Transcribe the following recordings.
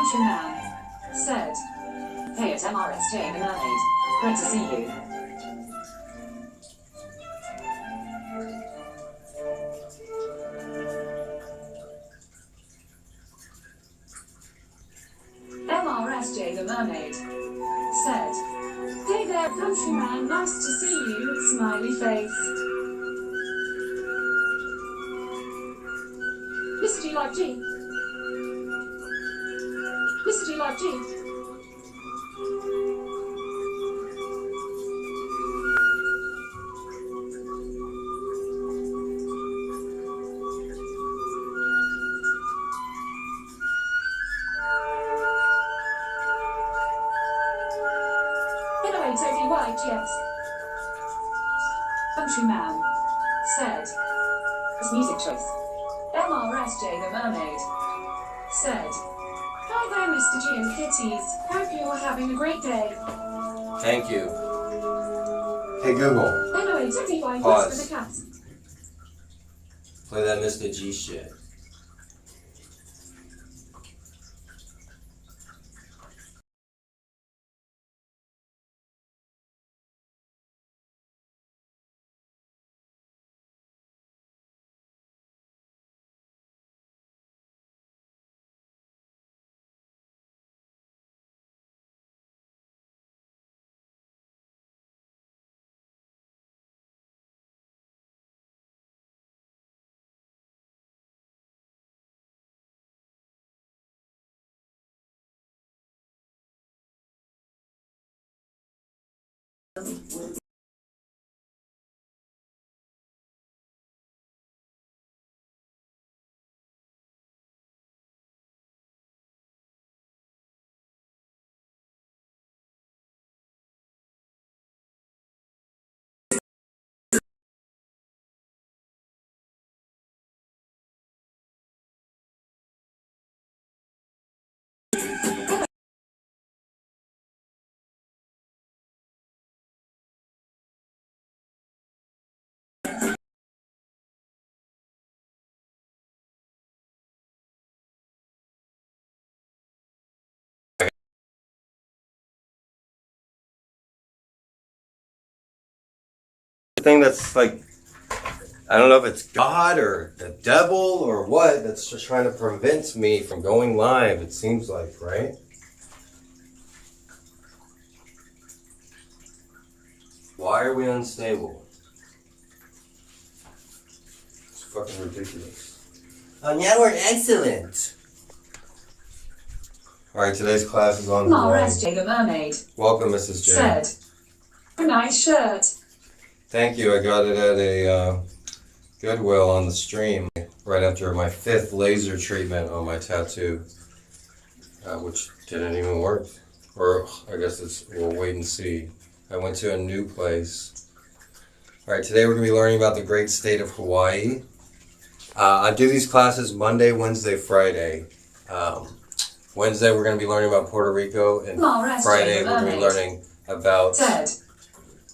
Countryman said, "Hey, it's MRSJ the Mermaid. Great to see you." MRSJ the Mermaid said, "Hey there, countryman, nice to see you, smiley face. Mr.G like G. Mr.G like G." Yes. Countryman said, "This music choice." MRSJ the Mermaid said, "Hi there, Mr. G and kitties. Hope you're having a great day." Thank you. Hey Google. Anyway, totally fine. Pause. For the cats. Play that Mr. G shit. Thing that's like, I don't know if it's God or the devil or what, that's just trying to prevent me from going live, it seems like, right? Why are we unstable? It's fucking ridiculous. Oh, now we're excellent. Alright, today's class is on MRSJ the Mermaid. Welcome, Mrs. J. Said, "A nice shirt." Thank you. I got it at a Goodwill on the stream right after my 5th laser treatment on my tattoo, which didn't even work. Or I guess we'll wait and see. I went to a new place. All right, today we're going to be learning about the great state of Hawaii. I do these classes Monday, Wednesday, Friday. Wednesday we're going to be learning about Puerto Rico, and Friday we're going to be learning about...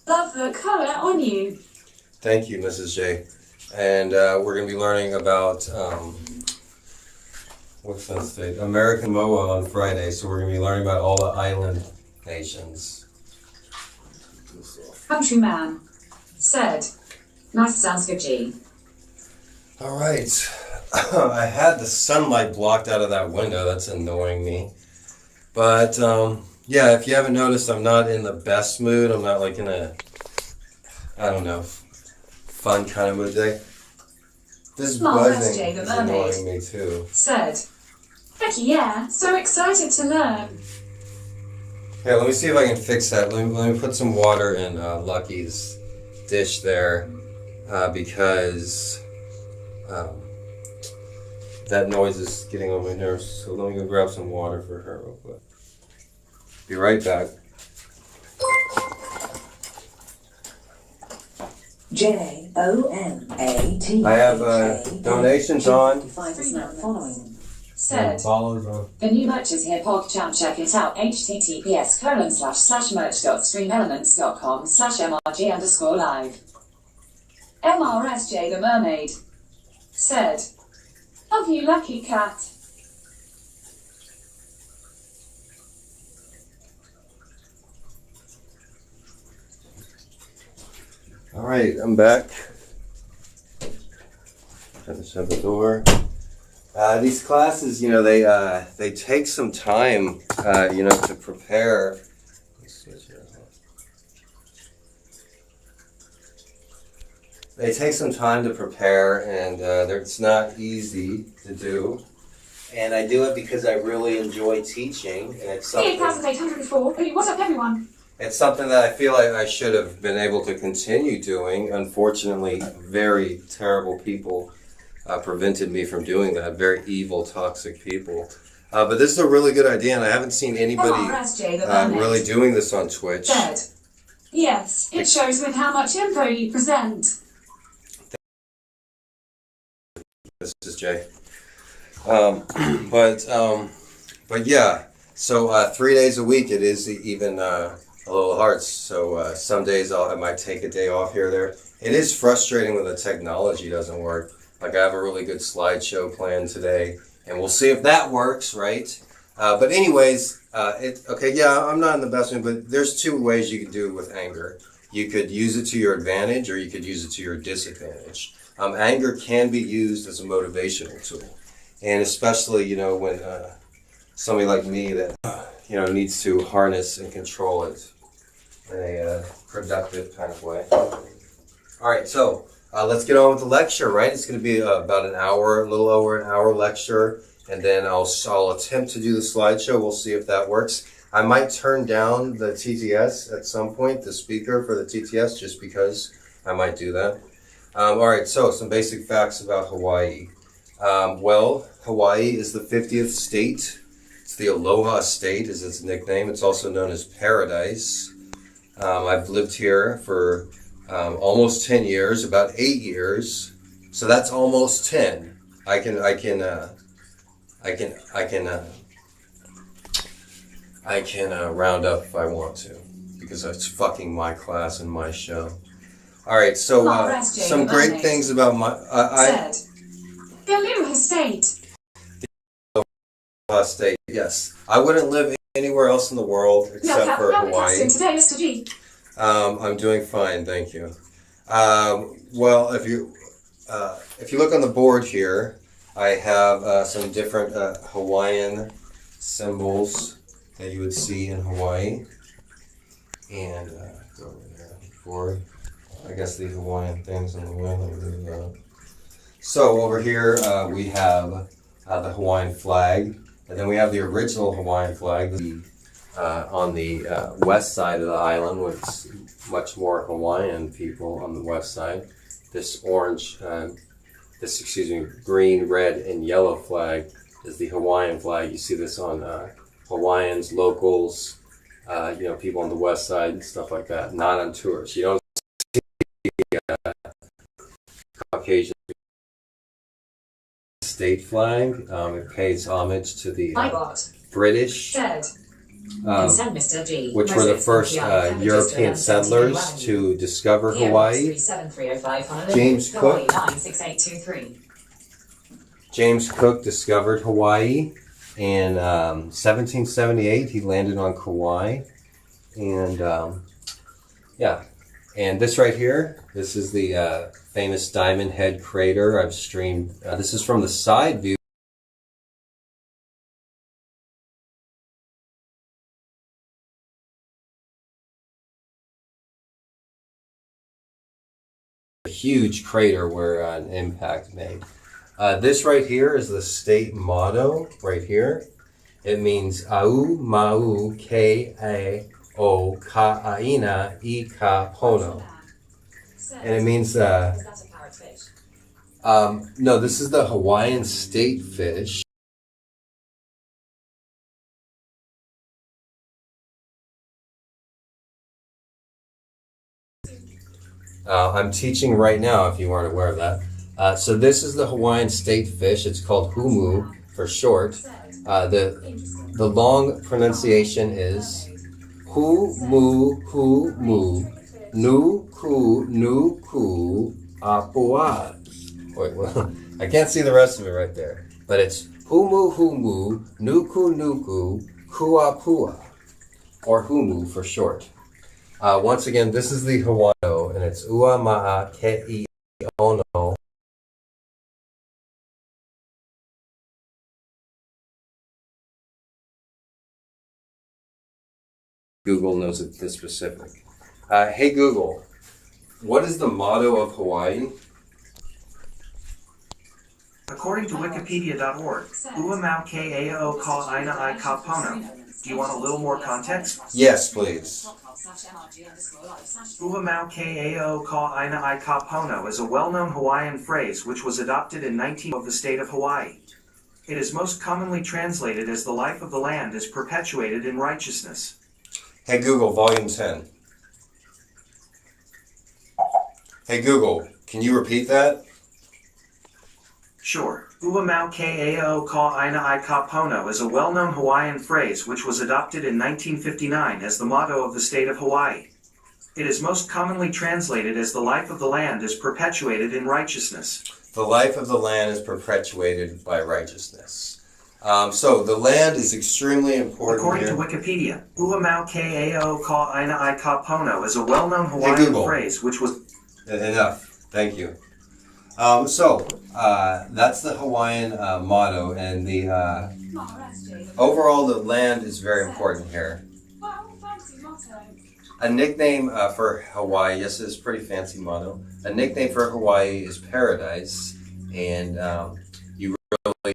"Love the color on you." Thank you, Mrs. J. And we're going to be learning about, what's that state? American Moa on Friday. So we're going to be learning about all the island nations. Countryman said, "Nice, sounds good, G." All right. I had the sunlight blocked out of that window. That's annoying me. But, yeah, if you haven't noticed, I'm not in the best mood. I'm not like in a, I don't know, fun kind of mood today. This buzzing is annoying me too. Said, "Heck yeah, so excited to learn." Here, let me see if I can fix that. Let me put some water in Lucky's dish there because that noise is getting on my nerves. So let me go grab some water for her real quick. Be right back. JONAT. I have donations on. Said, Follows on. "The new merch is here, PogChamp, check it out, https://merch.streamelements.com/MRG_live. MRSJ the Mermaid said, "Love you, lucky cat." All right, I'm back. Try to shut the door. These classes, you know, they take some time, you know, to prepare. They take some time to prepare, and it's not easy to do. And I do it because I really enjoy teaching, and it's something. 8,804. Hey, what's up, everyone? It's something that I feel like I should have been able to continue doing. Unfortunately, very terrible people prevented me from doing that. Very evil, toxic people. But this is a really good idea, and I haven't seen anybody really doing this on Twitch. Dead. Yes, it shows with how much info you present. This is Jay. But yeah. So 3 days a week, it is even a little hard. So some days I might take a day off here or there. It is frustrating when the technology doesn't work. Like I have a really good slideshow planned today, and we'll see if that works, right? But anyways, yeah, I'm not in the best mood, but there's two ways you can do it with anger. You could use it to your advantage, or you could use it to your disadvantage. Anger can be used as a motivational tool, and especially, you know, when somebody like me that, you know, needs to harness and control it in a productive kind of way. All right, so let's get on with the lecture, right? It's going to be about an hour, a little over an hour lecture, and then I'll attempt to do the slideshow. We'll see if that works. I might turn down the TTS at some point, the speaker for the TTS, just because I might do that. All right, so some basic facts about Hawaii. Well, Hawaii is the 50th state. It's the Aloha State is its nickname. It's also known as Paradise. I've lived here for almost 10 years, about 8 years. So that's almost 10. I can round up if I want to, because it's fucking my class and my show. All right, so some great things about my Aloha State. State. Yes, I wouldn't live anywhere else in the world except for Hawaii. Today, Mr.G. I'm doing fine, thank you. Well, if you look on the board here, I have some different Hawaiian symbols that you would see in Hawaii, and go over there before. I guess the Hawaiian things in the way. So over here we have the Hawaiian flag, and then we have the original Hawaiian flag on the west side of the island, with much more Hawaiian people on the west side. This green, red, and yellow flag is the Hawaiian flag. You see this on Hawaiians, locals, you know, people on the west side and stuff like that. Not on tourists. You don't Caucasian state flag. It pays homage to the British, which were the first European settlers to discover Hawaii. James Cook discovered Hawaii in 1778. He landed on Kauai, and yeah. And this right here, this is the famous Diamond Head crater. I've streamed. This is from the side view. A huge crater where an impact made. This right here is the state motto right here. It means Au Mau Ke O Ka'aina I Ka Pono. And it means, no, this is the Hawaiian state fish. I'm teaching right now, if you weren't aware of that. So this is the Hawaiian state fish. It's called humu for short. The long pronunciation is humu, nuku, apua. Wait, well, I can't see the rest of it right there. But it's humu, nuku, kuapua, or humu for short. Once again, this is the Hawaiian, and it's Ua Ma'a Ke'i Ono. Google knows it this specific. Hey Google, what is the motto of Hawaii? According to Wikipedia.org, Ua mau ke ao ka aina I ka pono. Do you want a little more context? Yes, please. Ua mau ke ao ka aina I ka pono is a well-known Hawaiian phrase which was adopted in 19 of the state of Hawaii. It is most commonly translated as the life of the land is perpetuated in righteousness. Hey Google, volume 10. Hey Google, can you repeat that? Sure. Ua mau ke ao ka aina I ka pono is a well-known Hawaiian phrase which was adopted in 1959 as the motto of the state of Hawaii. It is most commonly translated as the life of the land is perpetuated in righteousness. The life of the land is perpetuated by righteousness. So the land is extremely important. According to Wikipedia, Ua mau ke ao ka aina I ka pono is a well-known Hawaiian phrase which was... Enough. Thank you. That's the Hawaiian motto, and the overall the land is very important here. A nickname for Hawaii, yes, it's a pretty fancy motto. A nickname for Hawaii is paradise, and you really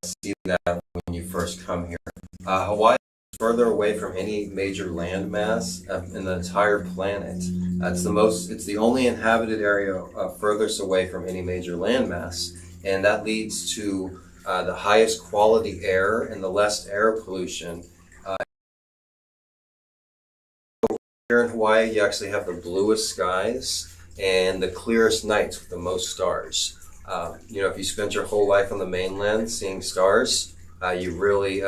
see that when you first come here. Hawaii is further away from any major landmass in the entire planet. It's the only inhabited area furthest away from any major landmass, and that leads to the highest quality air and the less air pollution. Here in Hawaii, you actually have the bluest skies and the clearest nights with the most stars. If you spent your whole life on the mainland seeing stars, you really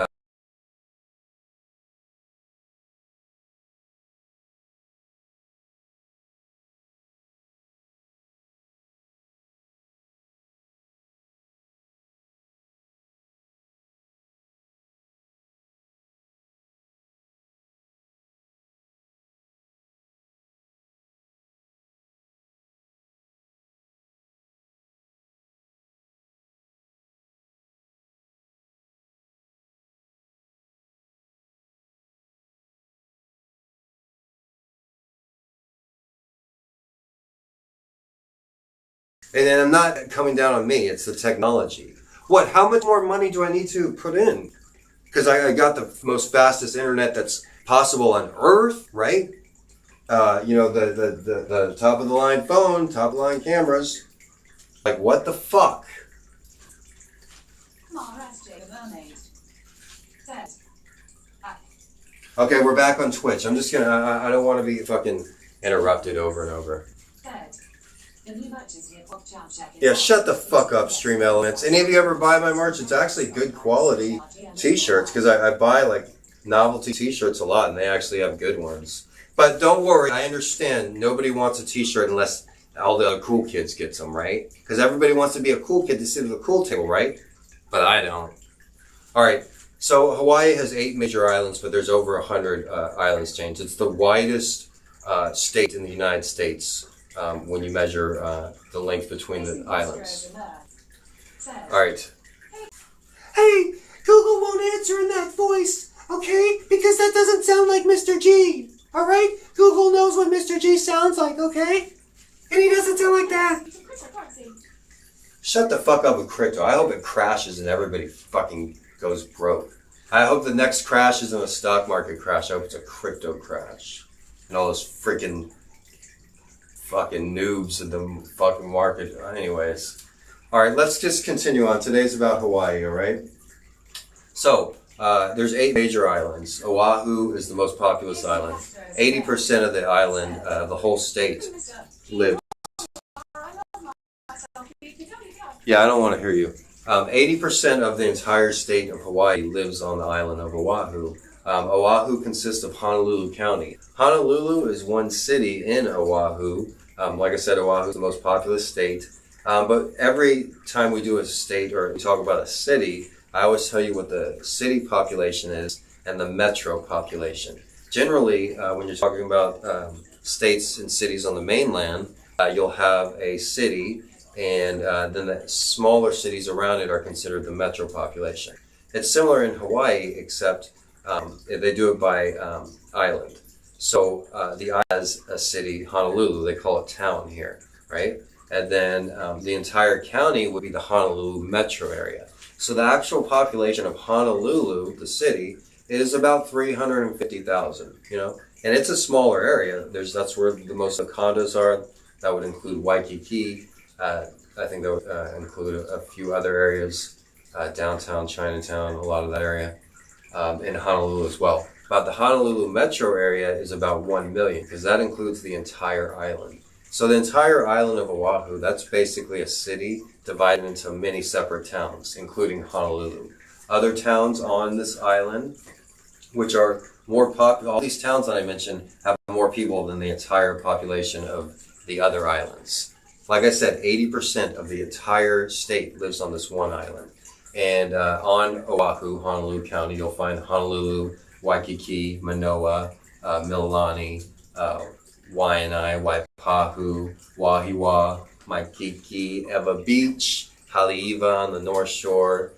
And then I'm not coming down on me, it's the technology. What, how much more money do I need to put in? Because I got the most fastest internet that's possible on Earth, right? The top of the line phone, top of the line cameras. Like, what the fuck? Okay, we're back on Twitch. I'm just gonna, I don't want to be fucking interrupted over and over. Yeah, shut the fuck up, Stream Elements. Any of you ever buy my merch? It's actually good quality t-shirts, because I buy like novelty t-shirts a lot, and they actually have good ones. But don't worry, I understand nobody wants a t-shirt unless all the other cool kids get them, right? Because everybody wants to be a cool kid to sit at the cool table, right? But I don't. Alright, so Hawaii has 8 major islands, but there's over 100 islands chains. It's the widest state in the United States. When you measure the length between the islands. Alright. Hey, Google won't answer in that voice, okay? Because that doesn't sound like Mr.G, alright? Google knows what Mr.G sounds like, okay? And he doesn't sound like that. Shut the fuck up with crypto. I hope it crashes and everybody fucking goes broke. I hope the next crash isn't a stock market crash. I hope it's a crypto crash. And all those freaking fucking noobs in the fucking market. Anyways. Alright, let's just continue on. Today's about Hawaii, alright? So, there's 8 major islands. Oahu is the most populous island. 80% of the island, the whole state, lives. Yeah, I don't want to hear you. 80% of the entire state of Hawaii lives on the island of Oahu. Oahu consists of Honolulu County. Honolulu is one city in Oahu. Like I said, Oahu is the most populous state. But every time we do a state or we talk about a city, I always tell you what the city population is and the metro population. Generally, when you're talking about states and cities on the mainland, you'll have a city, and then the smaller cities around it are considered the metro population. It's similar in Hawaii, except they do it by island. So the island has a city, Honolulu, they call it town here, right? And then the entire county would be the Honolulu metro area. So the actual population of Honolulu, the city, is about 350,000, you know? And it's a smaller area. That's where the most of the condos are. That would include Waikiki. I think that would include a few other areas, downtown Chinatown, a lot of that area, in Honolulu as well. But the Honolulu metro area is about 1 million, because that includes the entire island. So the entire island of Oahu, that's basically a city divided into many separate towns, including Honolulu. Other towns on this island, which are more popular, all these towns that I mentioned have more people than the entire population of the other islands. Like I said, 80% of the entire state lives on this one island. And on Oahu, Honolulu County, you'll find Honolulu, Waikiki, Manoa, Mililani, Waianae, Waipahu, Wahiwa, Maikiki, Eva Beach, Haleiwa on the North Shore,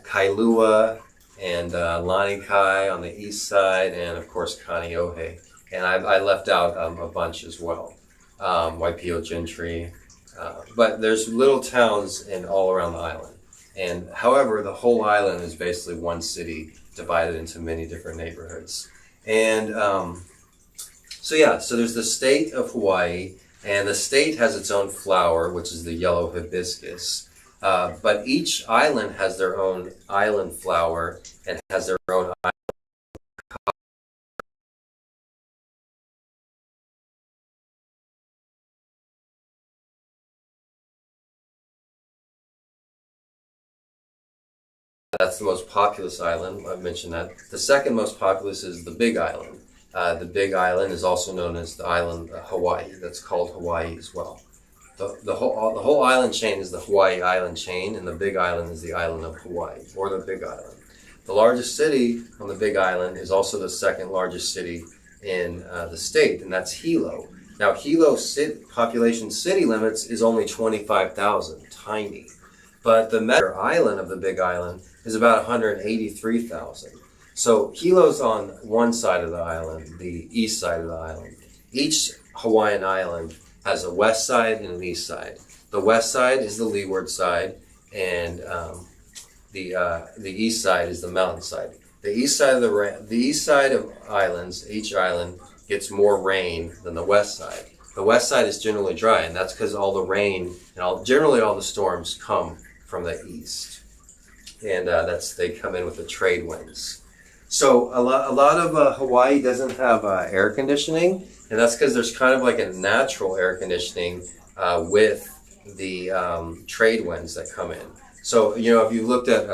Kailua, and Lanai on the east side, and of course Kaneohe. And I left out a bunch as well, Waipio Gentry. But there's little towns all around the island. And however, the whole island is basically one city divided into many different neighborhoods. And so there's the state of Hawaii, and the state has its own flower, which is the yellow hibiscus. But each island has their own island flower and has their own island. That's the most populous island. I mentioned that. The second most populous is the Big Island. The Big Island is also known as the island Hawaii. That's called Hawaii as well. The whole island chain is the Hawaii Island chain, and the Big Island is the island of Hawaii, or the Big Island. The largest city on the Big Island is also the second largest city in the state, and that's Hilo. Now, Hilo population city limits is only 25,000, tiny. But the metro island of the Big Island is about 183,000. So Hilo's on one side of the island, the east side of the island. Each Hawaiian island has a west side and an east side. The west side is the leeward side, and the east side is the mountain side. The east side of islands, each island gets more rain than the west side. The west side is generally dry, and that's because all the rain and generally all the storms come from the east, and they come in with the trade winds. So a lot of Hawaii doesn't have air conditioning, and that's because there's kind of like a natural air conditioning with the trade winds that come in. So if you looked at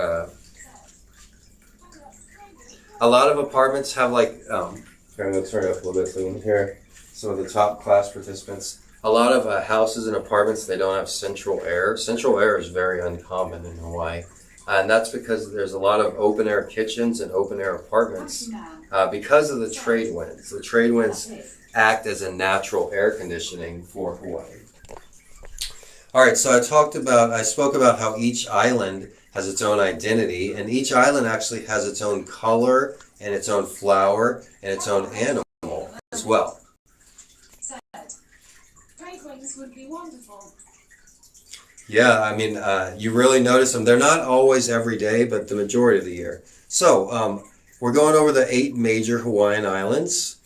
a lot of apartments have like I'm going to turn it up a little bit so you can hear some of the top class participants. A lot of houses and apartments, they don't have central air. Central air is very uncommon in Hawaii. And that's because there's a lot of open air kitchens and open air apartments because of the trade winds. The trade winds act as a natural air conditioning for Hawaii. All right, so I spoke about how each island has its own identity, and each island actually has its own color and its own flower and its own animal as well. Would be wonderful. Yeah, I mean, you really notice them. They're not always every day, but the majority of the year. So, we're going over the 8 major Hawaiian islands.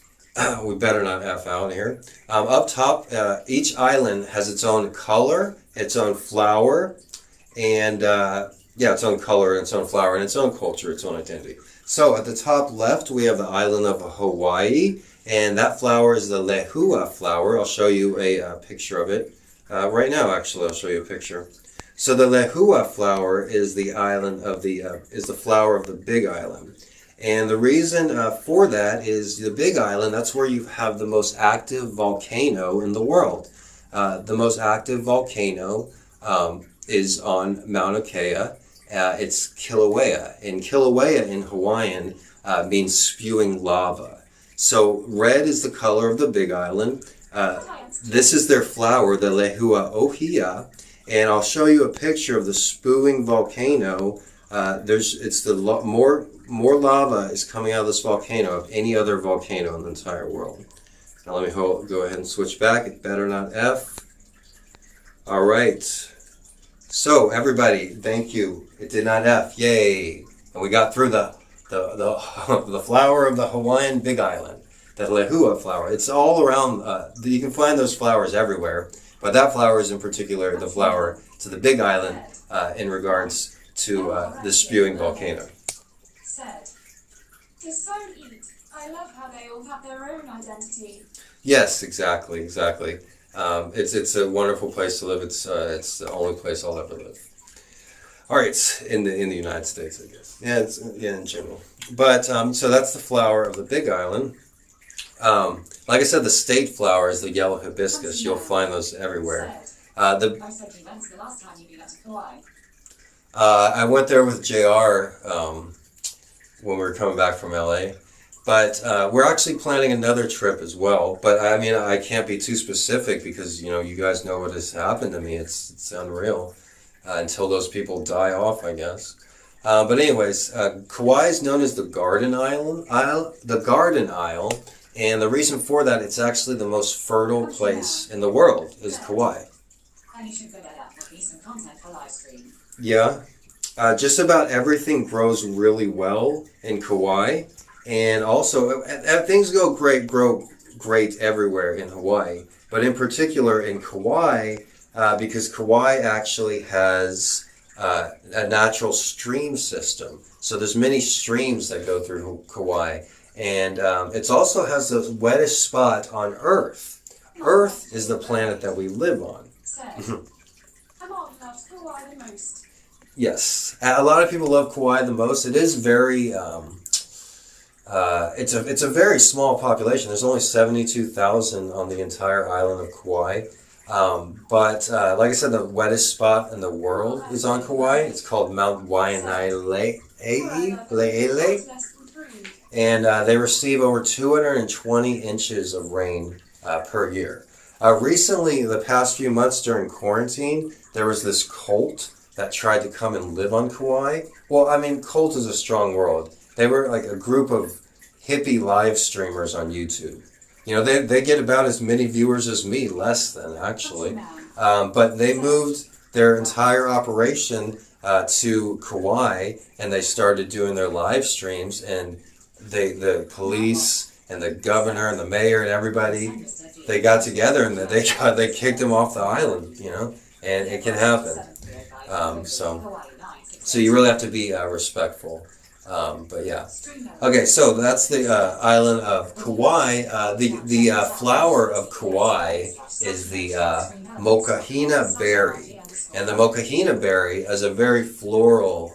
We better not F out here. Up top, each island has its own color, its own flower, and its own color, its own flower, and its own culture, its own identity. So, at the top left, we have the island of Hawaii. And that flower is the lehua flower. I'll show you a picture of it right now. Actually, I'll show you a picture. So the lehua flower is the flower of the Big Island, and the reason for that is the Big Island. That's where you have the most active volcano in the world. The most active volcano is on Mauna Kea. It's Kilauea, and Kilauea in Hawaiian means spewing lava. So red is the color of the Big Island. This is their flower, the Lehua Ohia, and I'll show you a picture of the spewing volcano. More lava is coming out of this volcano of any other volcano in the entire world. Now let me go ahead and switch back. It better not F. All right. So everybody, thank you. It did not F. Yay! And we got through the flower of the Hawaiian Big Island, the Lehua flower. It's all around. You can find those flowers everywhere, but that flower is in particular the flower to the Big Island in regards to the spewing volcano. Said, "It's so neat. I love how they all have their own identity." Yes, exactly. It's a wonderful place to live. It's the only place I'll ever live. All right, in the United States, I guess. Yeah, in general. But so that's the flower of the Big Island. Like I said, the state flower is the yellow hibiscus. You'll find those everywhere. I said you went to the last time you went to Kauai. I went there with JR when we were coming back from LA. But we're actually planning another trip as well. But I mean, I can't be too specific because, you guys know what has happened to me. It's unreal until those people die off, I guess. But anyways, Kauai is known as the Garden Isle. And the reason for that, it's actually the most fertile place in the world is Kauai. And you should go there for decent content for live stream. Yeah. Just about everything grows really well in Kauai. And also, things grow great everywhere in Hawaii. But in particular in Kauai, because Kauai actually has a natural stream system. So there's many streams that go through Kauai. And it also has the wettest spot on Earth. Earth is the planet that we live on. I'm all loves Kauai the most. Yes, a lot of people love Kauai the most. It is very, it's a very small population. There's only 72,000 on the entire island of Kauai. But like I said, the wettest spot in the world is on Kauai. It's called Mount Waianae. And they receive over 220 inches of rain per year. Recently, the past few months during quarantine, there was this cult that tried to come and live on Kauai. Well, I mean, cult is a strong word. They were like a group of hippie live streamers on YouTube. They get about as many viewers as me, less than actually. But they moved their entire operation to Kauai, and they started doing their live streams, and the police and the governor and the mayor and everybody, they got together and they kicked him off the island, and it can happen. So you really have to be respectful. But yeah. Okay, so that's the island of Kauai. The flower of Kauai is the mochaina berry. And the mochaina berry is a very floral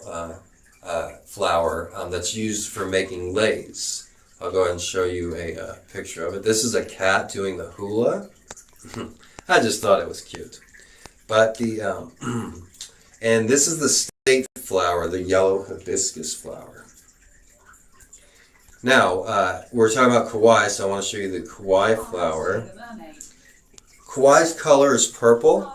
flower that's used for making leis. I'll go ahead and show you a picture of it. This is a cat doing the hula. I just thought it was cute. But and this is the state flower, the yellow hibiscus flower. Now, we're talking about Kauai, so I want to show you the Kauai flower. Kauai's color is purple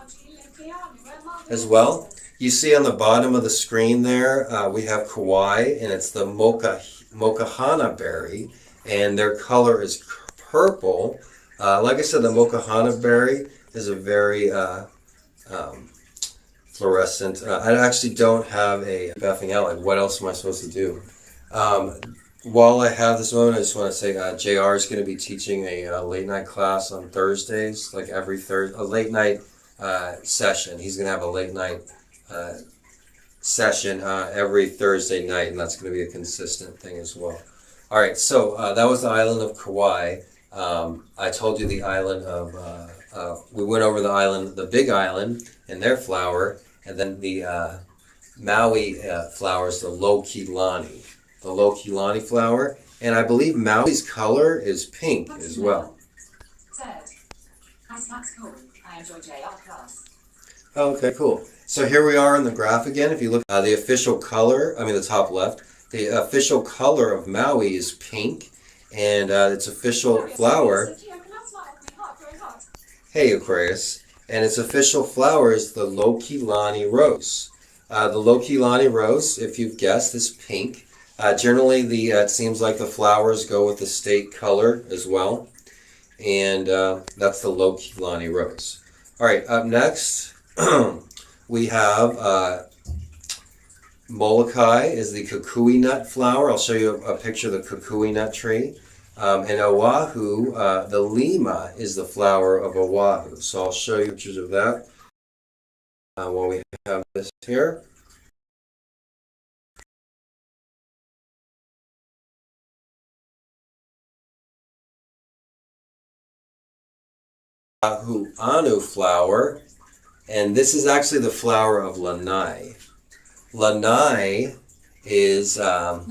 as well. You see on the bottom of the screen there, we have Kauai, and it's the mochaina berry, and their color is purple. Like I said, the mochaina berry is a very fluorescent. I actually don't have a buffing out. Like, what else am I supposed to do? While I have this moment, I just want to say JR is going to be teaching a late night class on Thursdays, like every Thursday, a late night session. He's going to have a late night session every Thursday night, and that's going to be a consistent thing as well. All right, so that was the island of Kauai. I told you the island of, we went over the island, the Big Island, and their flower, and then the Maui flowers, the Lokilani. The Lokilani flower, and I believe Maui's color is pink as well. That's cool. I enjoy JR class. Okay, cool. So here we are in the graph again. If you look at the official color, the top left, the official color of Maui is pink, and its official flower. Hey, Aquarius. And its official flower is the Lokilani rose. The Lokilani rose, if you've guessed, is pink. Generally, it seems like the flowers go with the state color as well. And that's the Lokilani rose. All right, up next, we have Molokai is the Kakui nut flower. I'll show you a picture of the Kakui nut tree. In Oahu, the lima is the flower of Oahu. So I'll show you pictures of that while we have this here. Oahu anu flower, and this is actually the flower of Lanai. Lanai is has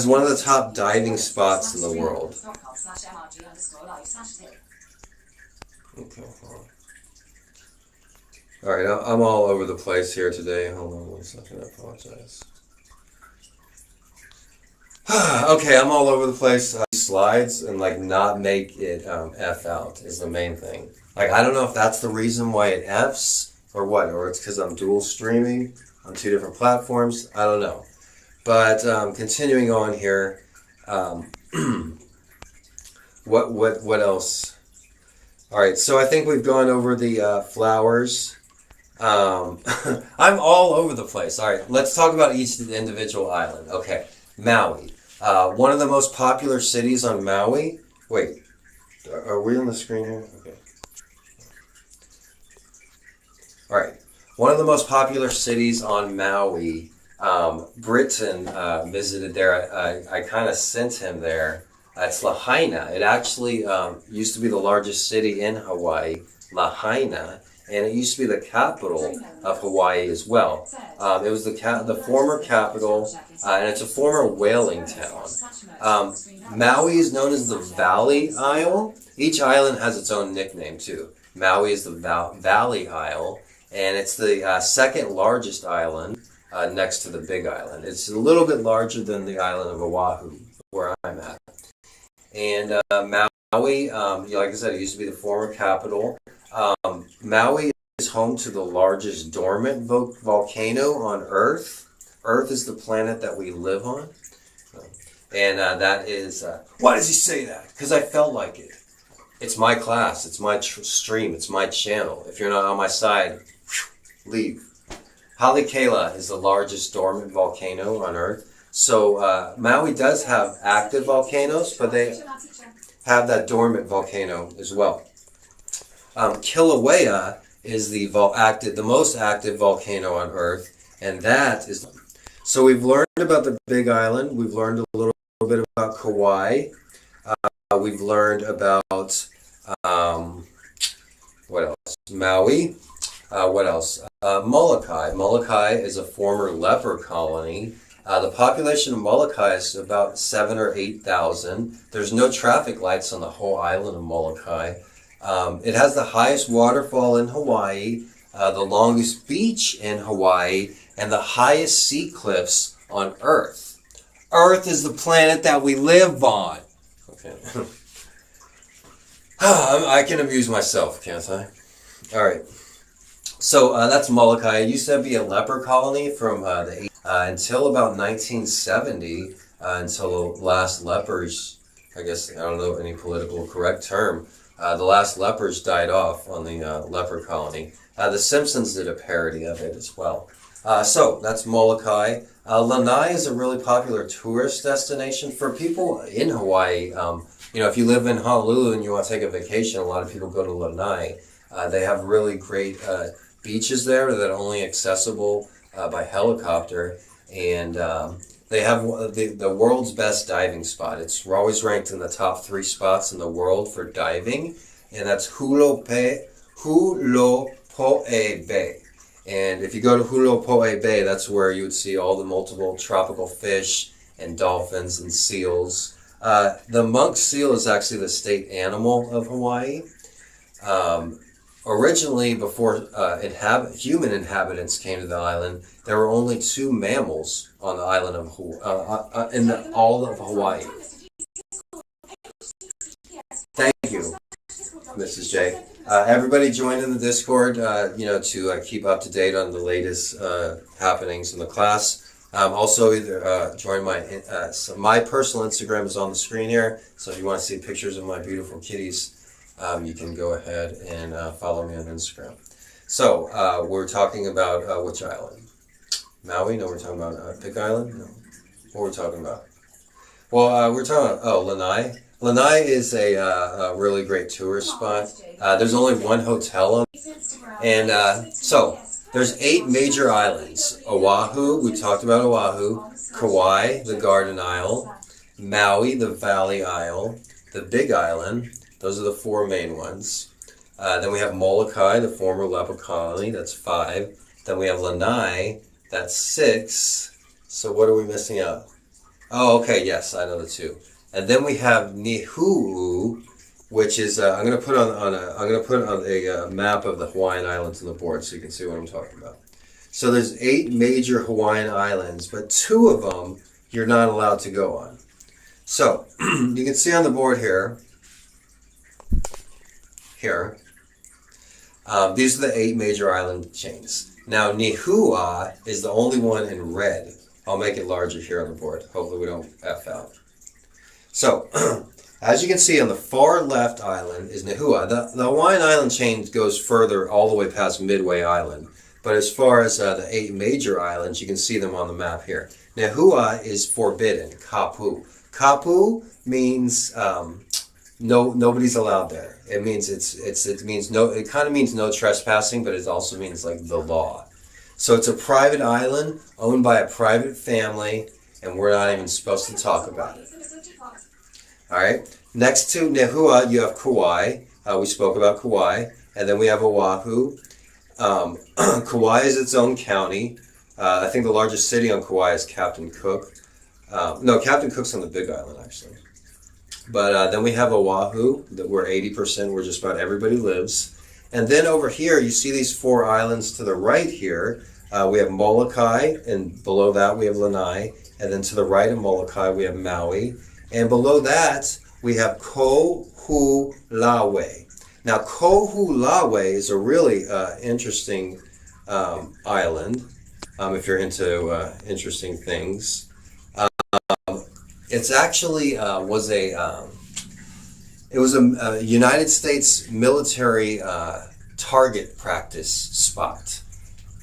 one of the top diving spots in the world. Okay. All right, I'm all over the place here today. Hold on 1 second, I apologize. Okay, I'm all over the place. Slides and like not make it F out is the main thing. Like, I don't know if that's the reason why it Fs or what, or it's because I'm dual streaming on 2 different platforms. I don't know. But continuing on here, what else? All right, so I think we've gone over the flowers. I'm all over the place. All right, let's talk about each individual island. Okay, Maui. One of the most popular cities on Maui. Wait, are we on the screen here? Okay. All right. One of the most popular cities on Maui. Britain visited there. I kind of sent him there. It's Lahaina. It actually used to be the largest city in Hawaii, Lahaina, and it used to be the capital of Hawaii as well. It was the former capital, and it's a former whaling town. Maui is known as the Valley Isle. Each island has its own nickname too. Maui is the Valley Isle, and it's the second largest island next to the Big Island. It's a little bit larger than the island of Oahu, where I'm at. And Maui, like I said, it used to be the former capital. Maui is home to the largest dormant volcano on Earth. Earth is the planet that we live on. And that is... why does he say that? Because I felt like it. It's my class. It's my stream. It's my channel. If you're not on my side, leave. Halikela is the largest dormant volcano on Earth. So Maui does have active volcanoes, but they have that dormant volcano as well. Kilauea is the most active volcano on Earth, and that is... So we've learned about the Big Island. We've learned a little bit about Kauai. We've learned about what else? Maui. What else? Molokai. Molokai is a former leper colony. The population of Molokai is about 7,000 or 8,000. There's no traffic lights on the whole island of Molokai. It has the highest waterfall in Hawaii, the longest beach in Hawaii, and the highest sea cliffs on Earth. Earth is the planet that we live on. Okay. I can amuse myself, can't I? All right. So that's Molokai. It used to be a leper colony from the until about 1970, until the last lepers, I guess, I don't know any political correct term, the last lepers died off on the leper colony. The Simpsons did a parody of it as well. So that's Molokai. Lanai is a really popular tourist destination for people in Hawaii. You know, if you live in Honolulu and you want to take a vacation, a lot of people go to Lanai. They have really great beaches there that are only accessible by helicopter, and they have the world's best diving spot. We're always ranked in the top 3 spots in the world for diving, and that's Hulopo'e Bay. And if you go to Hulopo'e Bay, that's where you would see all the multiple tropical fish and dolphins and seals. The monk seal is actually the state animal of Hawaii. originally, before human inhabitants came to the island, there were only 2 mammals on the island of all of Hawaii. Thank you, Mrs. J. Everybody join in the Discord, to keep up to date on the latest happenings in the class. Also, either join my personal Instagram is on the screen here. So if you want to see pictures of my beautiful kitties, you can go ahead and follow me on Instagram. So we're talking about which island? Maui? No, we're talking about Big Island? No. What we're talking about? Well, we're talking about, Lanai. Lanai is a really great tourist spot. There's only one hotel on it. And so there's 8 major islands. Oahu, we talked about Oahu. Kauai, the Garden Isle. Maui, the Valley Isle. The Big Island. Those are the 4 main ones. Then we have Molokai, the former Lepo colony. That's 5. Then we have Lanai. That's 6. So what are we missing out? Oh, okay. Yes, I know the 2. And then we have Nihu'u, which is I'm going to put on a map of the Hawaiian Islands on the board so you can see what I'm talking about. So there's 8 major Hawaiian islands, but 2 of them you're not allowed to go on. So you can see on the board here. These are the 8 major island chains. Now Nihu'a is the only one in red. I'll make it larger here on the board. Hopefully we don't F out. So, as you can see on the far left island is Nihu'a. The Hawaiian island chain goes further all the way past Midway Island. But as far as the 8 major islands, you can see them on the map here. Nihu'a is forbidden, kapu. Kapu means nobody's allowed there. It means it kind of means no trespassing, but it also means like the law. So it's a private island owned by a private family, and we're not even supposed to talk about it. All right. Next to Nihu'a, you have Kauai. We spoke about Kauai, and then we have Oahu. Kauai is its own county. I think the largest city on Kauai is Captain Cook. No, Captain Cook's on the Big Island actually. But then we have Oahu, where 80%, where just about everybody lives. And then over here, you see these 4 islands to the right here. We have Molokai, and below that we have Lanai. And then to the right of Molokai, we have Maui. And below that, we have Ko'hulawe. Now, Ko'hulawe is a really interesting island, if you're into interesting things. It's actually was a United States military target practice spot.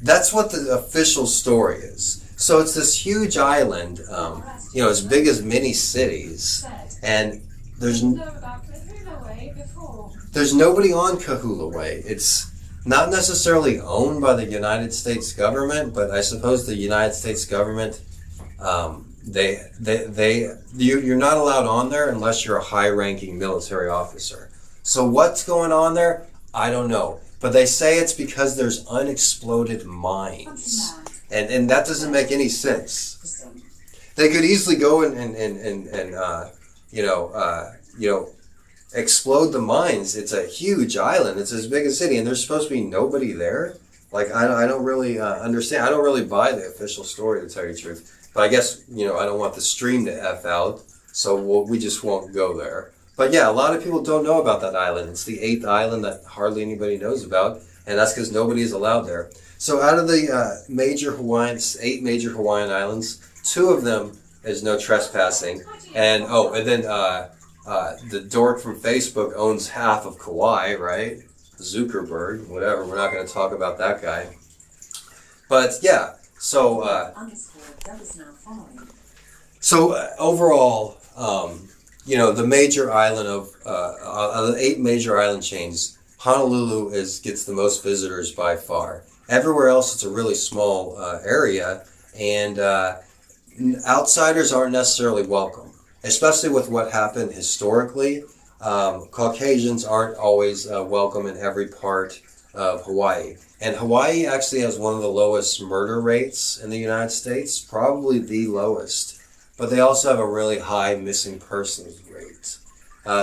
That's what the official story is. So it's this huge island, as big as many cities, and there's nobody on Ko'hulawe. It's not necessarily owned by the United States government, but I suppose the United States government, you're not allowed on there unless you're a high-ranking military officer. So what's going on there? I don't know. But they say it's because there's unexploded mines. And that doesn't make any sense. They could easily go and explode the mines. It's a huge island. It's as big as a city, and there's supposed to be nobody there. Like I don't really understand. I don't really buy the official story, to tell you the truth. But I guess I don't want the stream to F out, so we just won't go there. But yeah, a lot of people don't know about that island. It's the 8th island that hardly anybody knows about, and that's because nobody is allowed there. So out of the 8 major Hawaiian islands, 2 of them is no trespassing. And then the dork from Facebook owns half of Kauai, right? Zuckerberg, whatever. We're not going to talk about that guy. But yeah, so overall, the major island of the 8 major island chains, Honolulu gets the most visitors by far. Everywhere else, it's a really small area, and outsiders aren't necessarily welcome, especially with what happened historically. Caucasians aren't always welcome in every part of Hawaii. And Hawaii actually has one of the lowest murder rates in the United States, probably the lowest. But they also have a really high missing persons rate.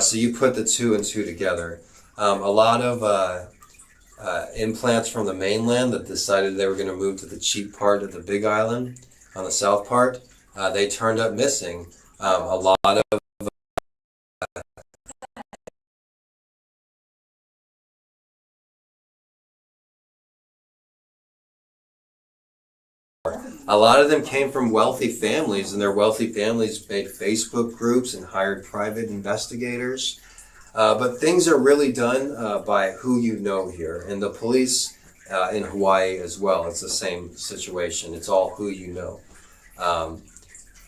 So you put the 2 and 2 together. A lot of implants from the mainland that decided they were going to move to the cheap part of the Big Island on the south part. They turned up missing. A lot of them came from wealthy families, and their wealthy families made Facebook groups and hired private investigators. But things are really done by who you know here, and the police in Hawaii as well. It's the same situation. It's all who you know.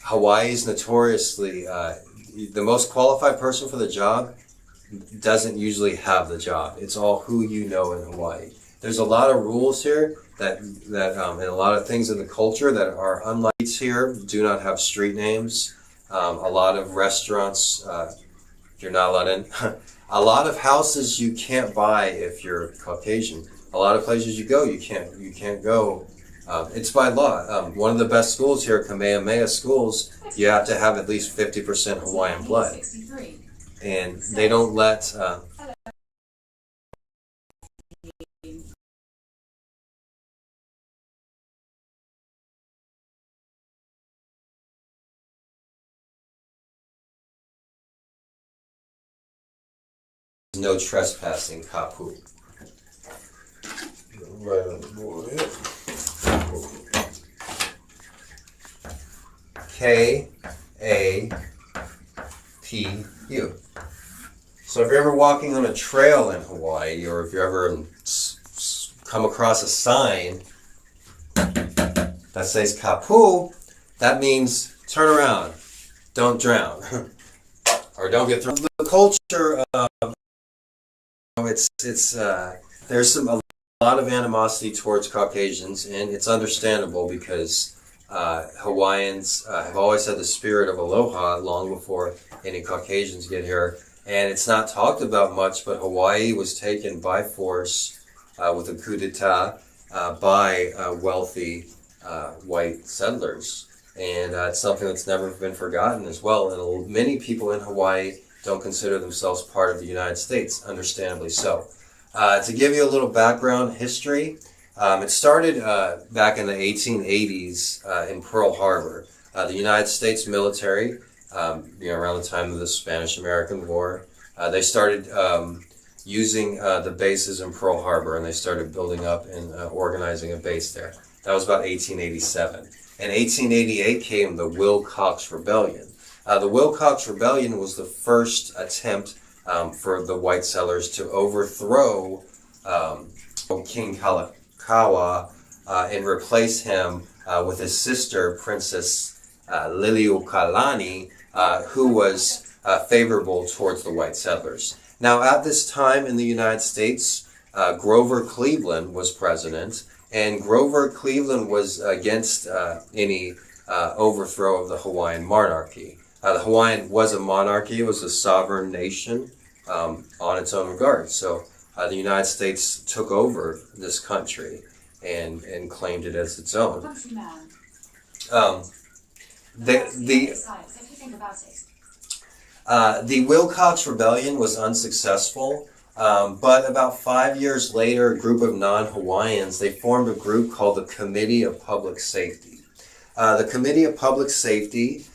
Hawaii is notoriously the most qualified person for the job doesn't usually have the job. It's all who you know in Hawaii. There's a lot of rules here that and a lot of things in the culture that are unlike here. Do not have street names. A lot of restaurants you're not allowed in. A lot of houses you can't buy if you're Caucasian. A lot of places you go, you can't go. It's by law. One of the best schools here, Kamehameha schools, you have to have at least 50% Hawaiian blood. And they don't let... no trespassing, kapu. Right on the board. K-A-P-U. So if you're ever walking on a trail in Hawaii, or if you ever come across a sign that says kapu, that means turn around, don't drown, or don't get thrown. The culture there's a lot of animosity towards Caucasians, and it's understandable because Hawaiians have always had the spirit of aloha long before any Caucasians get here, and it's not talked about much, but Hawaii was taken by force with a coup d'etat by wealthy white settlers, and it's something that's never been forgotten as well, and many people in Hawaii don't consider themselves part of the United States, understandably so. To give you a little background history, it started back in the 1880s in Pearl Harbor. The United States military, around the time of the Spanish-American War, they started using the bases in Pearl Harbor, and they started building up and organizing a base there. That was about 1887. In 1888 came the Wilcox Rebellion. The Wilcox Rebellion was the first attempt for the white settlers to overthrow King Kalakaua and replace him with his sister, Princess Liliuokalani, who was favorable towards the white settlers. Now, at this time in the United States, Grover Cleveland was president, and Grover Cleveland was against any overthrow of the Hawaiian monarchy. The Hawaiian was a monarchy. It was a sovereign nation on its own regard. So the United States took over this country and claimed it as its own. The Wilcox Rebellion was unsuccessful, but about 5 years later, a group of non-Hawaiians, they formed a group called the Committee of Public Safety. The Committee of Public Safety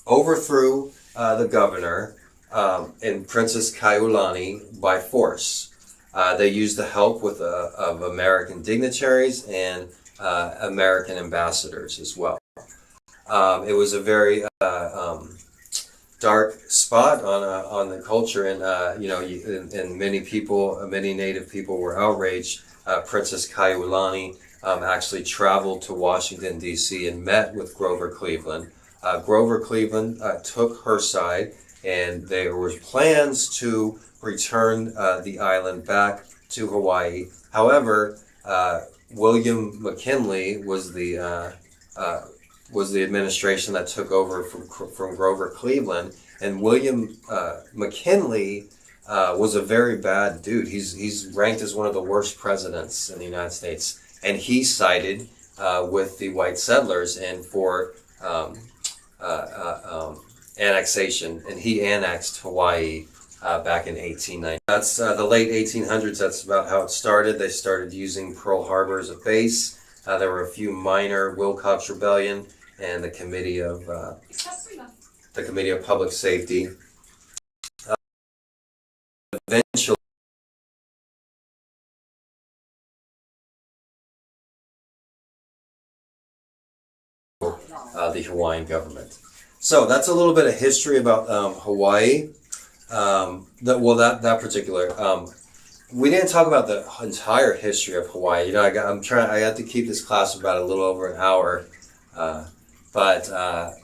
overthrew the governor and Princess Kaiulani by force. They used the help of American dignitaries and American ambassadors as well. It was a very dark spot on the culture, and and many Native people were outraged. Princess Kaiulani actually traveled to Washington D.C. and met with Grover Cleveland. Grover Cleveland took her side, and there were plans to return the island back to Hawaii. However, William McKinley was the administration that took over from Grover Cleveland, and William McKinley was a very bad dude. He's ranked as one of the worst presidents in the United States, and he sided with the white settlers and for annexation, and he annexed Hawaii back in 1890. That's the late 1800s. That's about how it started. They started using Pearl Harbor as a base. There were a few minor Wilcox Rebellion and the Committee of Public Safety. Eventually, the Hawaiian government. So that's a little bit of history about Hawaii. That particular. We didn't talk about the entire history of Hawaii. You know, I had to keep this class about a little over an hour, but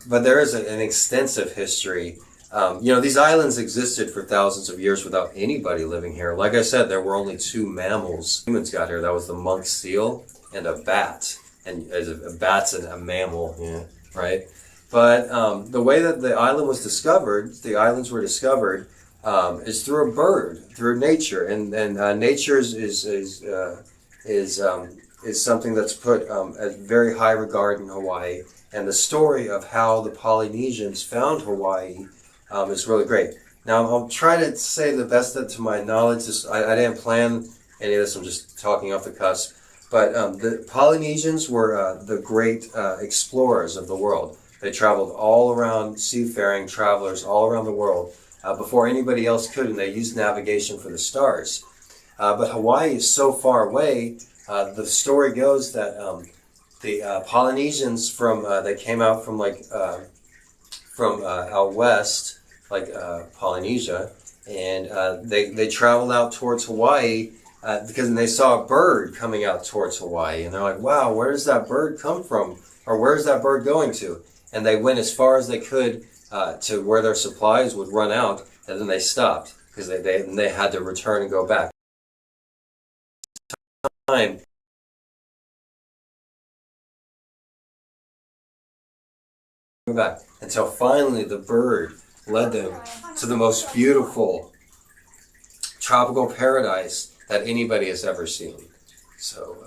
there is an extensive history. You know, these islands existed for thousands of years without anybody living here. Like I said, there were only two mammals. Humans got here. That was the monk seal and a bat. And a bat's a mammal, yeah, right? But the way that the islands were discovered, is through a bird, through nature, and nature is something that's put at very high regard in Hawaii. And the story of how the Polynesians found Hawaii is really great. Now I'll try to say the best to my knowledge. I didn't plan any of this. I'm just talking off the cuff. But the Polynesians were the great explorers of the world. They traveled all around, seafaring travelers all around the world before anybody else could, and they used navigation for the stars. But Hawaii is so far away. The story goes that the Polynesians they came out from out west, like Polynesia, and they traveled out towards Hawaii. Because they saw a bird coming out towards Hawaii, and they're like, wow, where does that bird come from? Or where's that bird going to? And they went as far as they could to where their supplies would run out, and then they stopped because they had to return and go back. Until finally the bird led them to the most beautiful tropical paradise that anybody has ever seen. So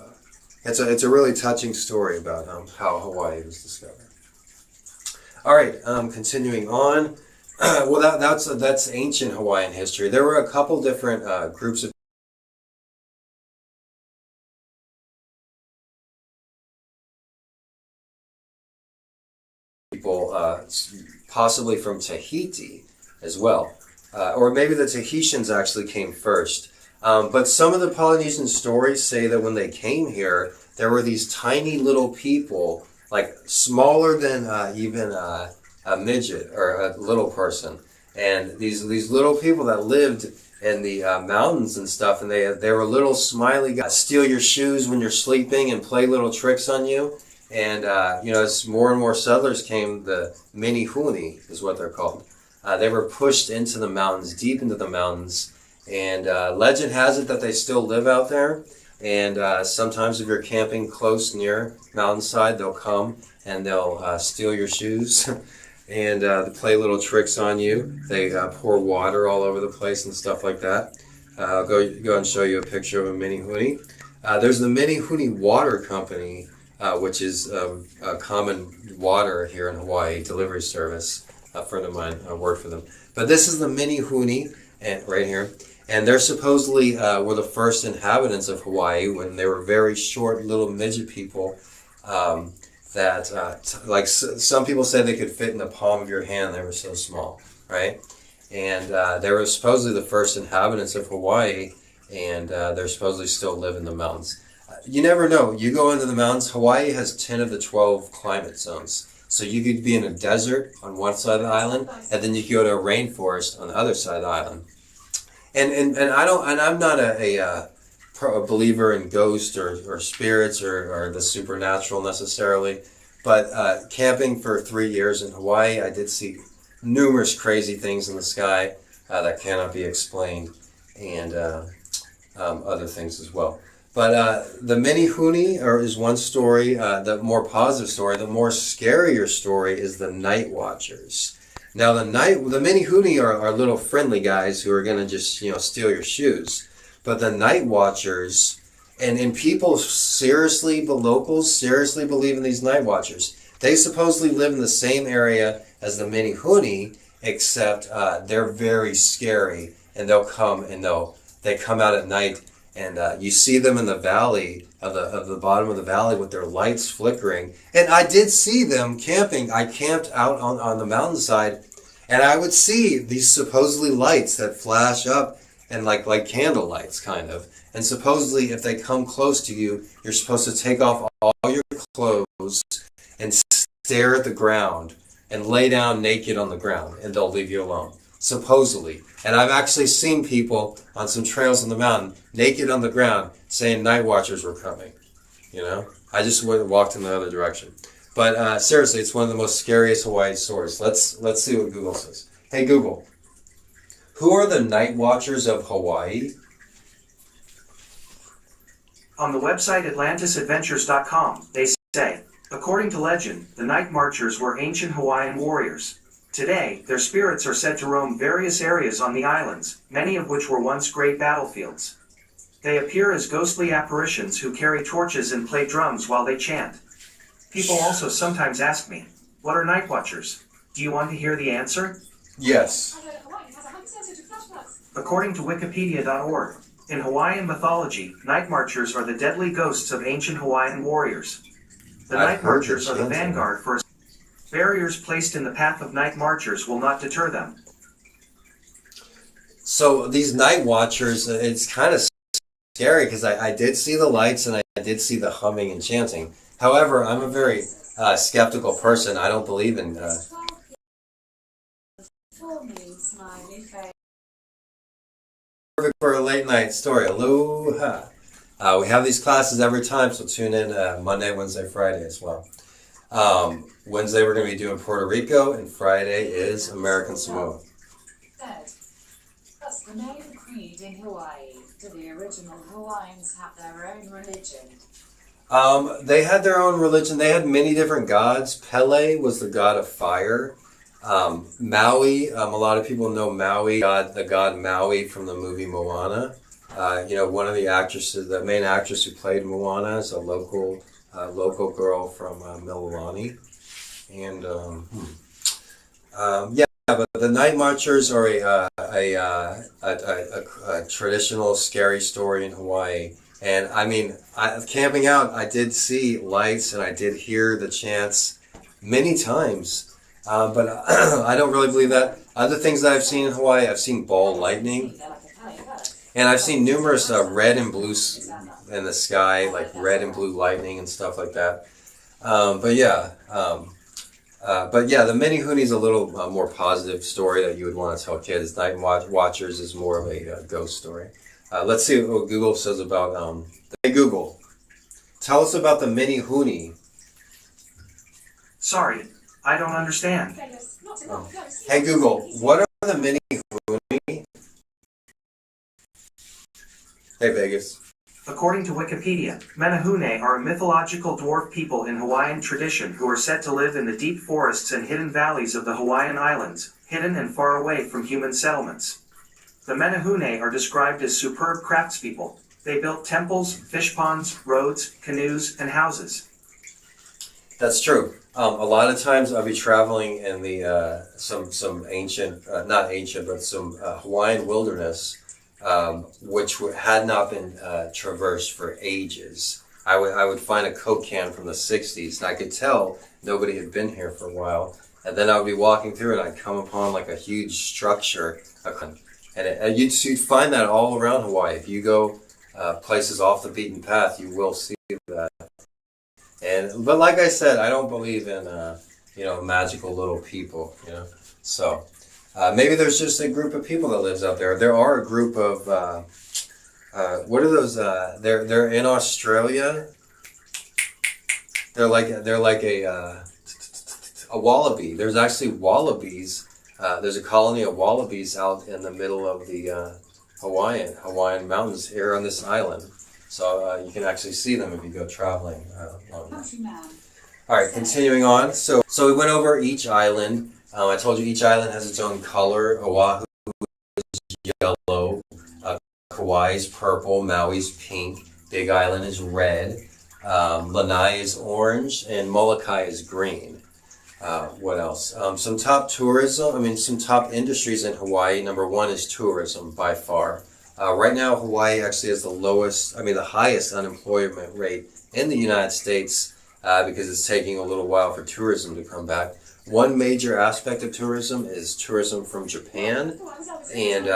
it's a really touching story about how Hawaii was discovered. All right, continuing on. Well, that's ancient Hawaiian history. There were a couple different groups of people, possibly from Tahiti as well. Or maybe the Tahitians actually came first. But some of the Polynesian stories say that when they came here, there were these tiny little people, like smaller than even a midget or a little person. And these little people that lived in the mountains and stuff, and they were little smiley guys, steal your shoes when you're sleeping and play little tricks on you. And, you know, as more and more settlers came, the mini huni is what they're called. They were pushed into the mountains, deep into the mountains, and legend has it that they still live out there. And sometimes if you're camping close near mountainside, they'll come and they'll steal your shoes and play little tricks on you. They pour water all over the place and stuff like that. I'll go and show you a picture of a mini huni. There's the Mini Huni Water Company, which is a common water here in Hawaii delivery service. A friend of mine worked for them. But this is the Mini Huni, and right here. And they're supposedly were the first inhabitants of Hawaii when they were very short little midget people like some people say they could fit in the palm of your hand. They were so small, right? And they were supposedly the first inhabitants of Hawaii, and they're supposedly still live in the mountains. You never know. You go into the mountains. Hawaii has 10 of the 12 climate zones. So you could be in a desert on one side of the island, and then you could go to a rainforest on the other side of the island. And I'm not a believer in ghosts or spirits or the supernatural necessarily, but camping for 3 years in Hawaii, I did see numerous crazy things in the sky that cannot be explained, and other things as well. But the Mini Huni is one story. The more positive story, the more scarier story is the Night Watchers. Now the Mini Huni are little friendly guys who are gonna just steal your shoes. But the Night Watchers, and people seriously, the locals seriously believe in these Night Watchers. They supposedly live in the same area as the Mini Huni, except they're very scary and they'll come and they come out at night, and you see them in the valley of the bottom of the valley with their lights flickering. And I did see them camping. I camped out on the mountainside, and I would see these supposedly lights that flash up, and like candle lights kind of. And supposedly if they come close to you, you're supposed to take off all your clothes and stare at the ground and lay down naked on the ground, and they'll leave you alone. Supposedly. And I've actually seen people on some trails on the mountain naked on the ground saying night watchers were coming. You know? I just walked in the other direction. But seriously, it's one of the most scariest Hawaii stories. Let's see what Google says. Hey Google, who are the night watchers of Hawaii? On the website AtlantisAdventures.com, they say, according to legend, the night marchers were ancient Hawaiian warriors. Today, their spirits are said to roam various areas on the islands, many of which were once great battlefields. They appear as ghostly apparitions who carry torches and play drums while they chant. People also sometimes ask me, what are night watchers? Do you want to hear the answer? Yes. According to Wikipedia.org, in Hawaiian mythology, night marchers are the deadly ghosts of ancient Hawaiian warriors. The night marchers are the vanguard for barriers placed in the path of night marchers will not deter them. So these night watchers, it's kind of scary because I did see the lights and I did see the humming and chanting. However, I'm a very skeptical person. I don't believe in... Perfect for a late night story. Aloha. We have these classes every time, so tune in Monday, Wednesday, Friday as well. Wednesday we're going to be doing Puerto Rico, and Friday is American Samoa. That's the main creed in Hawaii. Do the original Hawaiians have their own religion? They had their own religion. They had many different gods. Pele was the god of fire. Maui, a lot of people know Maui, the god Maui from the movie Moana. One of the actresses, the main actress who played Moana, is a local girl from Mililani. And but the night marchers are a traditional scary story in Hawaii. And I mean, camping out, I did see lights and I did hear the chants many times. But I don't really believe that. Other things that I've seen in Hawaii, I've seen ball lightning. And I've seen numerous red and blue in the sky, like red and blue lightning and stuff like that. The Menehune is a little more positive story that you would want to tell kids. Night Watchers is more of a ghost story. Let's see what Google says about... Hey Google, tell us about the Menehune. Sorry, I don't understand. Hey Google, what are the Menehune? Hey Vegas. According to Wikipedia, Menehune are a mythological dwarf people in Hawaiian tradition who are said to live in the deep forests and hidden valleys of the Hawaiian Islands, hidden and far away from human settlements. The Menehune are described as superb craftspeople. They built temples, fish ponds, roads, canoes, and houses. That's true. A lot of times I'll be traveling in the some ancient, not ancient, but some Hawaiian wilderness, which had not been traversed for ages. I would find a Coke can from the 60s, and I could tell nobody had been here for a while. And then I would be walking through, and I'd come upon like a huge structure, and you'd find that all around Hawaii. If you go places off the beaten path, you will see that. But like I said, I don't believe in magical little people. So maybe there's just a group of people that lives out there. There are a group of what are those? They're in Australia. They're like a wallaby. There's actually wallabies. There's a colony of wallabies out in the middle of the Hawaiian mountains here on this island. So you can actually see them if you go traveling. All right, continuing on. So we went over each island. I told you each island has its own color. Oahu is yellow, Kauai is purple, Maui's pink, Big Island is red, Lanai is orange, and Molokai is green. What else? Some top tourism, some top industries in Hawaii. Number one is tourism by far. Right now, Hawaii actually has the highest unemployment rate in the United States because it's taking a little while for tourism to come back. One major aspect of tourism is tourism from Japan. And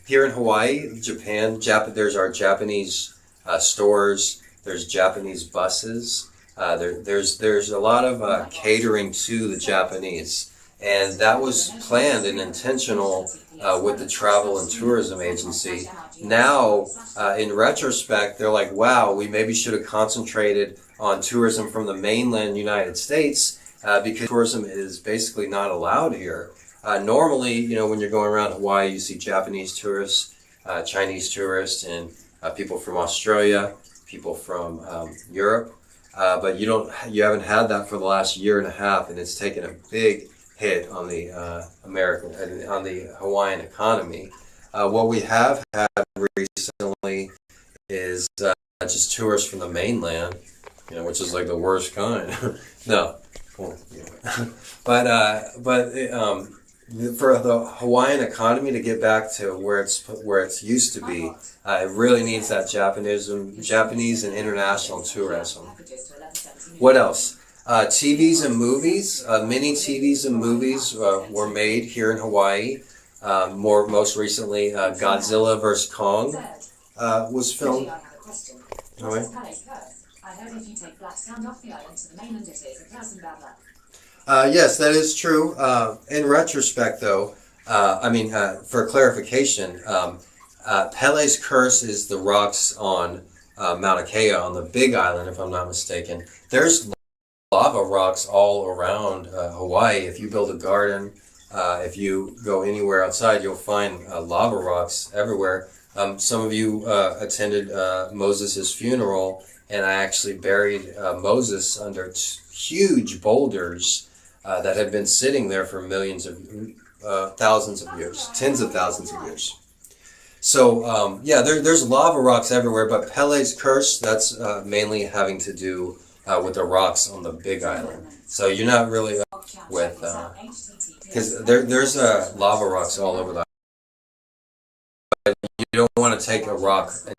here in Hawaii, there's our Japanese stores, there's Japanese buses. There's a lot of catering to the Japanese, and that was planned and intentional with the Travel and Tourism Agency. Now, in retrospect, they're like, wow, we maybe should have concentrated on tourism from the mainland United States because tourism is basically not allowed here. Normally, when you're going around Hawaii, you see Japanese tourists, Chinese tourists, and people from Australia, people from Europe. But you haven't had that for the last year and a half, and it's taken a big hit on the on the Hawaiian economy. What we have had recently is just tourists from the mainland, which is like the worst kind. No, but for the Hawaiian economy to get back to where it's used to be, it really needs that Japanese and international tourism. What else? TVs and movies. Many TVs and movies were made here in Hawaii. Most recently, Godzilla vs. Kong was filmed. All right. I heard if you take black sand off the island to the mainland, it is a person bad luck. Yes, that is true. In retrospect, though, for clarification, Pele's curse is the rocks on Mauna Kea on the Big Island, if I'm not mistaken. There's lava rocks all around Hawaii. If you build a garden, if you go anywhere outside, you'll find lava rocks everywhere. Some of you attended Moses' funeral, and I actually buried Moses under huge boulders that have been sitting there for thousands of years, tens of thousands of years. So, there's lava rocks everywhere, but Pele's curse, that's mainly having to do with the rocks on the Big Island. So you're not really with, because there's lava rocks all over the island. You don't want to take a rock. And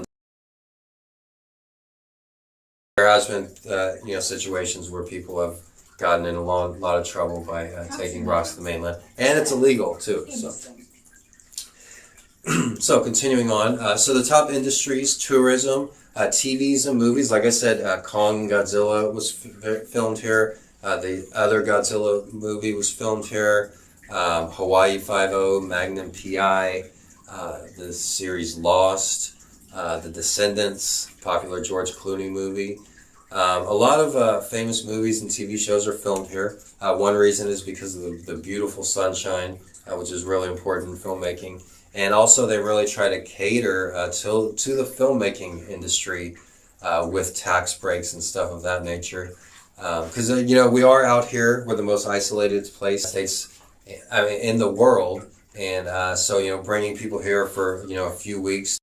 there has been, situations where people have gotten in a lot of trouble by taking rocks to the mainland, and it's illegal too. So continuing on, so the top industries: tourism, TVs and movies. Like I said, Kong Godzilla was filmed here. The other Godzilla movie was filmed here. Hawaii Five-0, Magnum P.I., the series Lost, The Descendants, popular George Clooney movie. A lot of famous movies and TV shows are filmed here. One reason is because of the beautiful sunshine, which is really important in filmmaking. And also they really try to cater to the filmmaking industry with tax breaks and stuff of that nature. Because, we are out here. We're the most isolated place in the world. And so, bringing people here for, a few weeks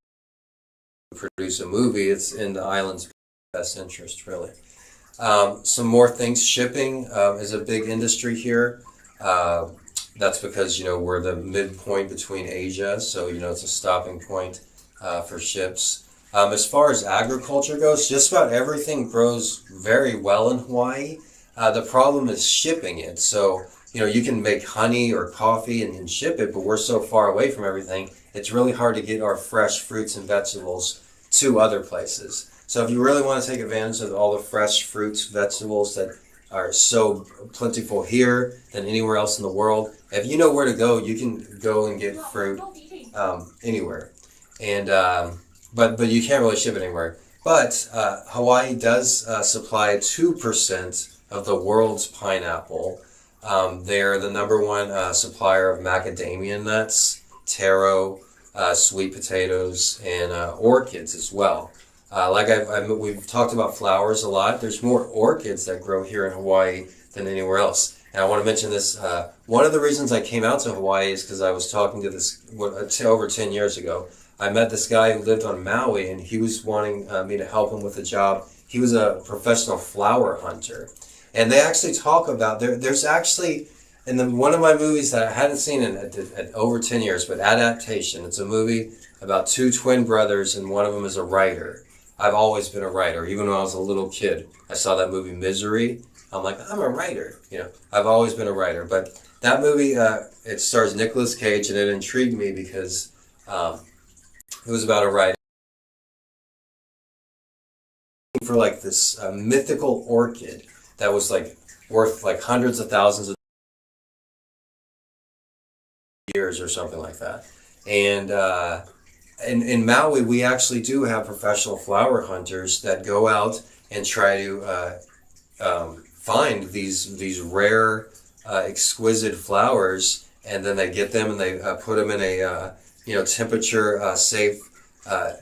to produce a movie, it's in the island's best interest, really. Some more things. Shipping is a big industry here. That's because, we're the midpoint between Asia, so, it's a stopping point for ships. As far as agriculture goes, just about everything grows very well in Hawaii. The problem is shipping it. So, you can make honey or coffee and ship it, but we're so far away from everything, it's really hard to get our fresh fruits and vegetables to other places. So if you really want to take advantage of all the fresh fruits, vegetables that are so plentiful here than anywhere else in the world, if you know where to go, you can go and get fruit anywhere. And but you can't really ship it anywhere. But Hawaii does supply 2% of the world's pineapple. They're the number one supplier of macadamia nuts, taro, sweet potatoes, and orchids as well. We've talked about flowers a lot. There's more orchids that grow here in Hawaii than anywhere else. And I want to mention this. One of the reasons I came out to Hawaii is because I was talking to this over 10 years ago. I met this guy who lived on Maui, and he was wanting me to help him with a job. He was a professional flower hunter. And they actually talk about, there's actually, in one of my movies that I hadn't seen in over 10 years, but Adaptation, it's a movie about two twin brothers, and one of them is a writer. I've always been a writer. Even when I was a little kid, I saw that movie Misery. I'm like, I'm a writer. You know, I've always been a writer. But that movie, it stars Nicolas Cage, and it intrigued me because it was about a writer for like this mythical orchid that was like worth like hundreds of thousands of years or something like that. And in Maui, we actually do have professional flower hunters that go out and try to find these rare, exquisite flowers, and then they get them and they put them in a temperature safe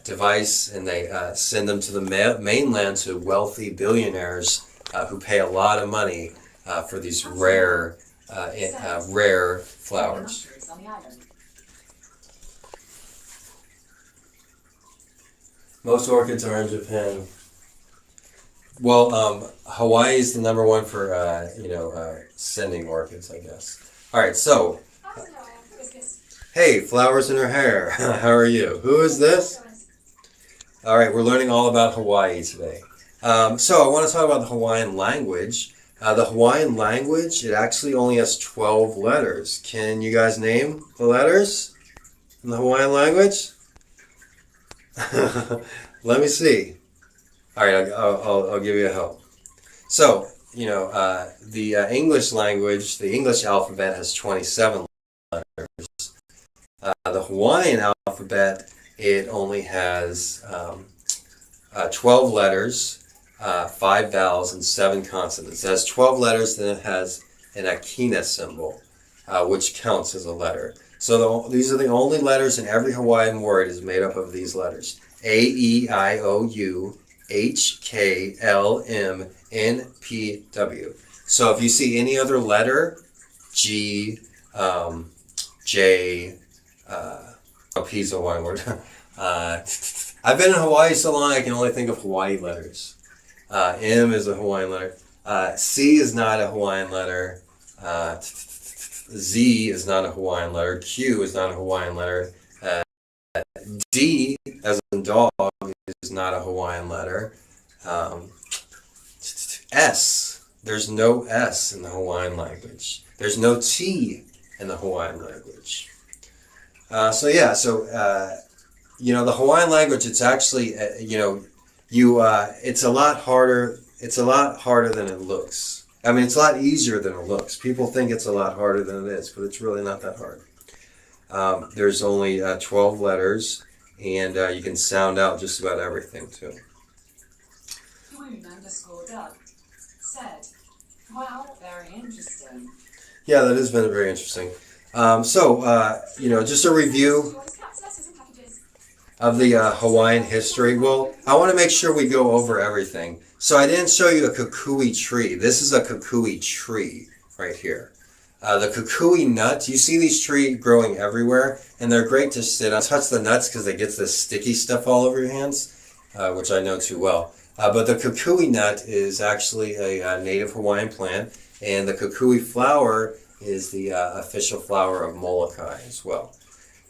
device, and they send them to the mainland to wealthy billionaires who pay a lot of money for these rare flowers. Most orchids are in Japan. Well, Hawaii is the number one for sending orchids, I guess. All right, so hey, flowers in her hair. How are you? Who is this? All right, we're learning all about Hawaii today. So I want to talk about the Hawaiian language. The Hawaiian language, it actually only has 12 letters. Can you guys name the letters in the Hawaiian language? Let me see. All right, I'll give you a help. So, the English language, the English alphabet has 27 letters. The Hawaiian alphabet, it only has 12 letters, 5 vowels, and 7 consonants. It has 12 letters, then it has an akina symbol, which counts as a letter. So these are the only letters in every Hawaiian word is made up of these letters. A, E, I, O, U, H, K, L, M, N, P, W. So if you see any other letter, G, J, P is a Hawaiian word. I've been in Hawaii so long I can only think of Hawaii letters. M is a Hawaiian letter. C is not a Hawaiian letter. Z is not a Hawaiian letter. Q is not a Hawaiian letter. D, as in dog, is not a Hawaiian letter. S, there's no S in the Hawaiian language. There's no T in the Hawaiian language. The Hawaiian language, it's actually, it's a lot harder. It's a lot harder than it looks. I mean, it's a lot easier than it looks. People think it's a lot harder than it is, but it's really not that hard. There's only 12 letters, and you can sound out just about everything, too. Doug said, wow, very interesting. Yeah, that has been very interesting. Just a review of the Hawaiian history. Well, I want to make sure we go over everything. So I didn't show you a Kakui tree. This is a Kakui tree right here. The Kakui nut, you see these trees growing everywhere, and they're great to sit on. Touch the nuts because it gets this sticky stuff all over your hands, which I know too well. But the Kakui nut is actually a native Hawaiian plant, and the Kakui flower is the official flower of Molokai as well.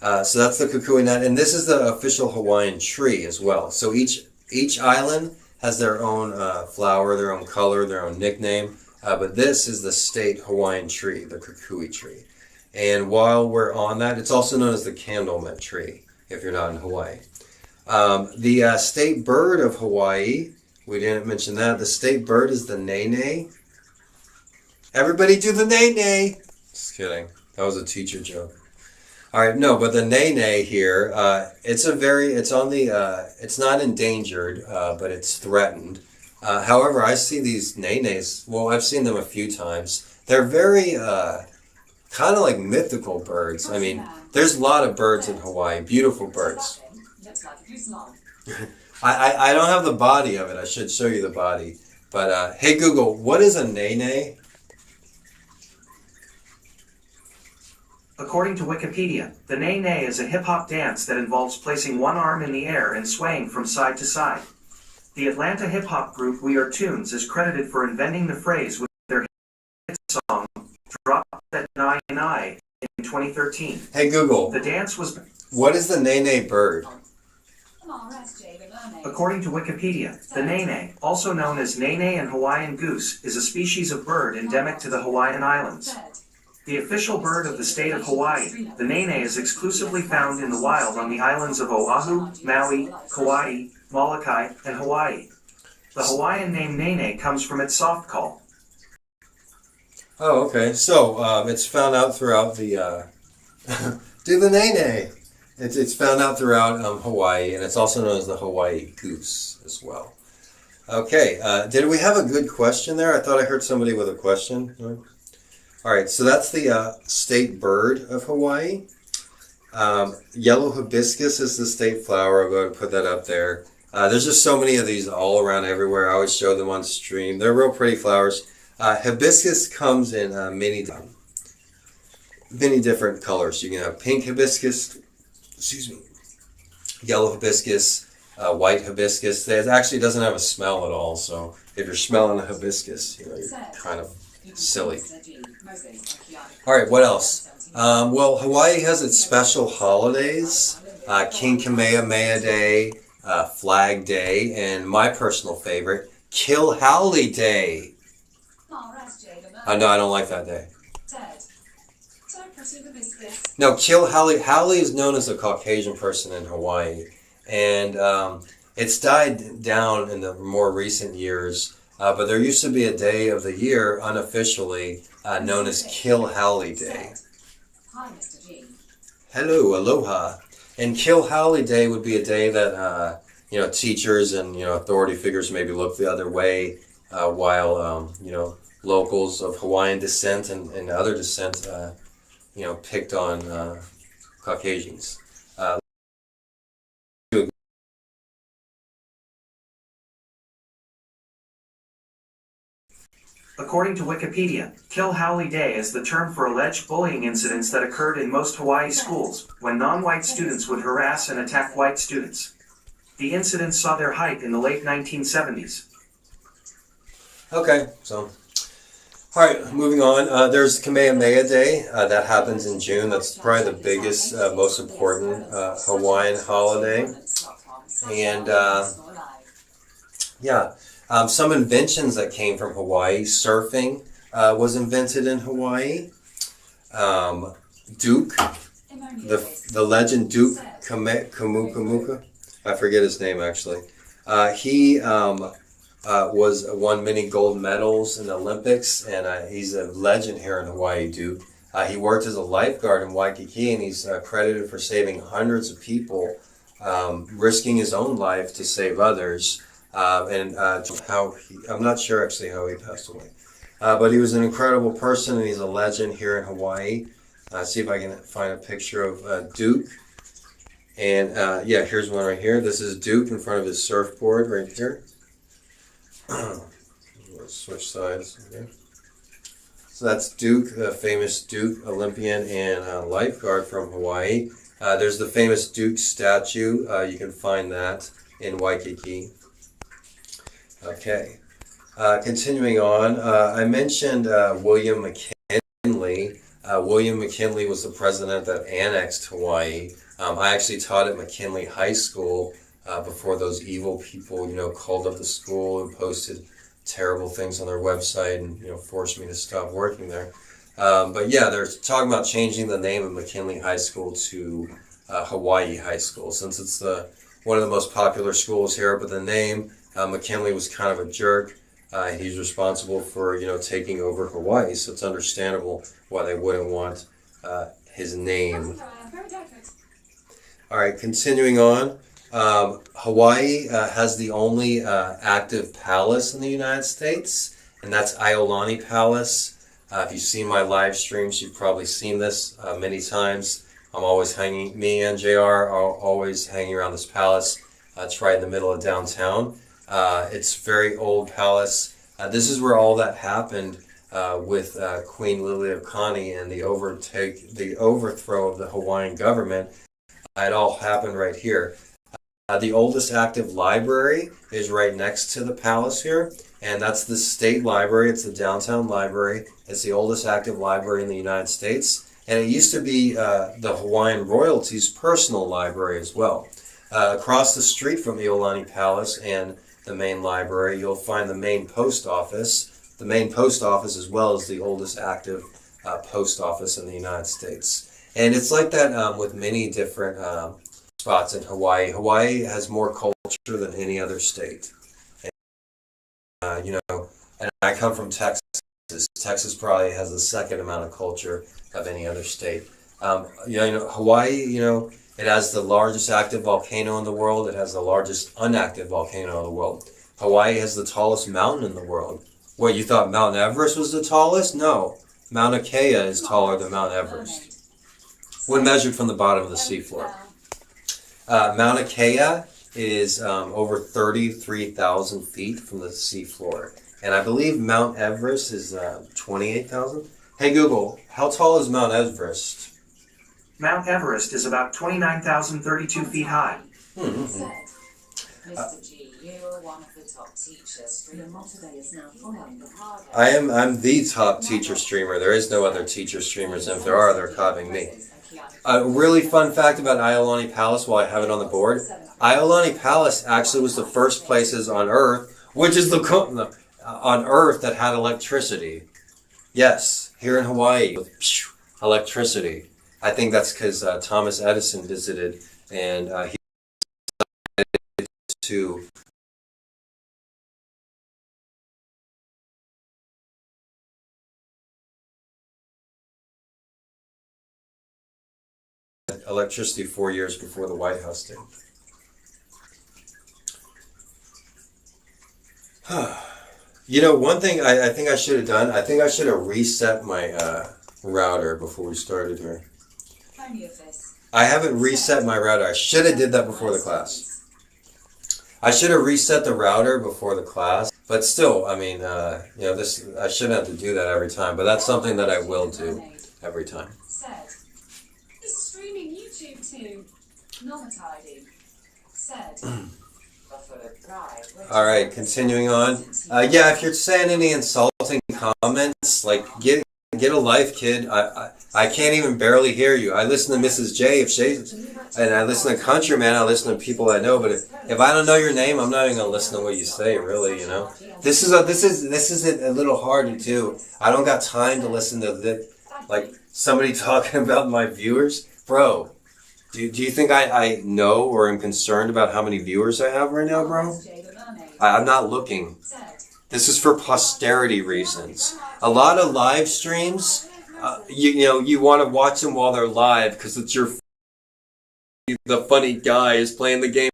So that's the Kakui nut, and this is the official Hawaiian tree as well. So each island has their own flower, their own color, their own nickname. But this is the state Hawaiian tree, the Kakui tree. And while we're on that, it's also known as the candlenut tree, if you're not in Hawaii. The state bird of Hawaii, we didn't mention that. The state bird is the nene. Everybody do the nene. Just kidding. That was a teacher joke. All right, no, but the nene here, it's not endangered, but it's threatened. However, I see these nenes, well, I've seen them a few times. They're very kind of like mythical birds. I mean, there's a lot of birds in Hawaii, beautiful birds. I don't have the body of it. I should show you the body. But hey, Google, what is a nene? According to Wikipedia, the nene is a hip-hop dance that involves placing one arm in the air and swaying from side to side. The Atlanta hip-hop group We Are Tunes is credited for inventing the phrase, 2013. Hey Google, The dance was, what is the nene bird? MRSJ, the mermaid. according to Wikipedia, the nene, also known as nene and Hawaiian goose, is a species of bird endemic to the Hawaiian Islands. Said. The official bird of the state of Hawaii, the nene is exclusively found in the wild on the islands of Oahu, Maui, Kauai, Molokai, and Hawaii. The Hawaiian name nene comes from its soft call. Oh, okay. So it's found out throughout the do the nene. It's found out throughout Hawaii, and it's also known as the Hawaii goose as well. Okay. Did we have a good question there? I thought I heard somebody with a question. No? All right. So that's the state bird of Hawaii. Yellow hibiscus is the state flower. I'll go ahead and put that up there. There's just so many of these all around everywhere. I always show them on stream. They're real pretty flowers. Hibiscus comes in many different colors. You can have pink hibiscus, yellow hibiscus, white hibiscus. It actually doesn't have a smell at all. So if you're smelling a hibiscus, you're kind of silly. All right, what else? Well, Hawaii has its special holidays. King Kamehameha Day, Flag Day, and my personal favorite, Kilhauli Day. No, I don't like that day. No, Haole is known as a Caucasian person in Hawaii, and it's died down in the more recent years, but there used to be a day of the year, unofficially, known as Kilhauli Day. Hi, Mr.G. Hello, aloha. And Kilhauli Day would be a day that, teachers and, authority figures maybe look the other way, while, locals of Hawaiian descent and other descent, picked on Caucasians. According to Wikipedia, Kilhauli Day is the term for alleged bullying incidents that occurred in most Hawaii schools, when non-white students would harass and attack white students. The incidents saw their height in the late 1970s. Okay, so, all right, moving on. There's Kamehameha Day. That happens in June. That's probably the biggest, most important Hawaiian holiday. And, some inventions that came from Hawaii. Surfing was invented in Hawaii. Duke, the legend Duke Kamukamuka, I forget his name actually. He won many gold medals in the Olympics, and he's a legend here in Hawaii, Duke. He worked as a lifeguard in Waikiki, and he's credited for saving hundreds of people, risking his own life to save others. I'm not sure actually how he passed away. But he was an incredible person, and he's a legend here in Hawaii. See if I can find a picture of Duke. And here's one right here. This is Duke in front of his surfboard right here. Let's switch sides. Okay. So that's Duke, the famous Duke Olympian and lifeguard from Hawaii. There's the famous Duke statue. You can find that in Waikiki. Okay. Continuing on, I mentioned William McKinley. William McKinley was the president that annexed Hawaii. I actually taught at McKinley High School before those evil people, called up the school and posted terrible things on their website and, forced me to stop working there. They're talking about changing the name of McKinley High School to Hawaii High School, since it's one of the most popular schools here. But the name, McKinley was kind of a jerk. He's responsible for, taking over Hawaii, so it's understandable why they wouldn't want his name. All right, continuing on. Hawaii has the only active palace in the United States, and that's Iolani Palace. If you've seen my live streams, you've probably seen this many times. Me and JR are always hanging around this palace. It's right in the middle of downtown. It's a very old palace. This is where all that happened with Queen Liliuokalani and the overthrow of the Hawaiian government. It all happened right here. The oldest active library is right next to the palace here, and that's the state library. It's the downtown library. It's the oldest active library in the United States, And it used to be the Hawaiian royalty's personal library as well. Across the street from Iolani Palace and the main library, you'll find the main post office. The main post office, as well as the oldest active post office in the United States. And it's like that with many different spots in Hawaii. Hawaii has more culture than any other state. And, and I come from Texas. Texas probably has the second amount of culture of any other state. Hawaii, it has the largest active volcano in the world. It has the largest inactive volcano in the world. Hawaii has the tallest mountain in the world. What, you thought Mount Everest was the tallest? No. Mauna Kea is taller than Mount Everest when measured from the bottom of the seafloor. Mauna Kea is over 33,000 feet from the seafloor. And I believe Mount Everest is 28,000. Hey Google, how tall is Mount Everest? Mount Everest is about 29,032 feet high. Mr.G, you are one of the top teachers. Is now following the I'm the top teacher streamer. There is no other teacher streamers, and if there are, they're copying me. A really fun fact about Iolani Palace, while I have it on the board, Iolani Palace actually was the first places on Earth, which is on Earth that had electricity. Yes, here in Hawaii, electricity. I think that's because Thomas Edison visited, and he decided to electricity 4 years before the White House did. One thing I think I should have done, I think I should have reset my router before we started here. I haven't reset my router. I should have did that before the class. I should have reset the router before the class, but still, I mean, this I shouldn't have to do that every time, but that's something that I will do every time. He's streaming YouTube too. Not tidy. Said. All right, continuing on. If you're saying any insulting comments, like get a life, kid. I can't even barely hear you. I listen to Mrs. J and I listen to Countryman. I listen to people I know, but if I don't know your name, I'm not even gonna listen to what you say. Really, This is a little hard to do. I don't got time to listen to like somebody talking about my viewers, bro. Do you think I know or am concerned about how many viewers I have right now, bro? I'm not looking. This is for posterity reasons. A lot of live streams, you want to watch them while they're live because it's the funny guy is playing the game.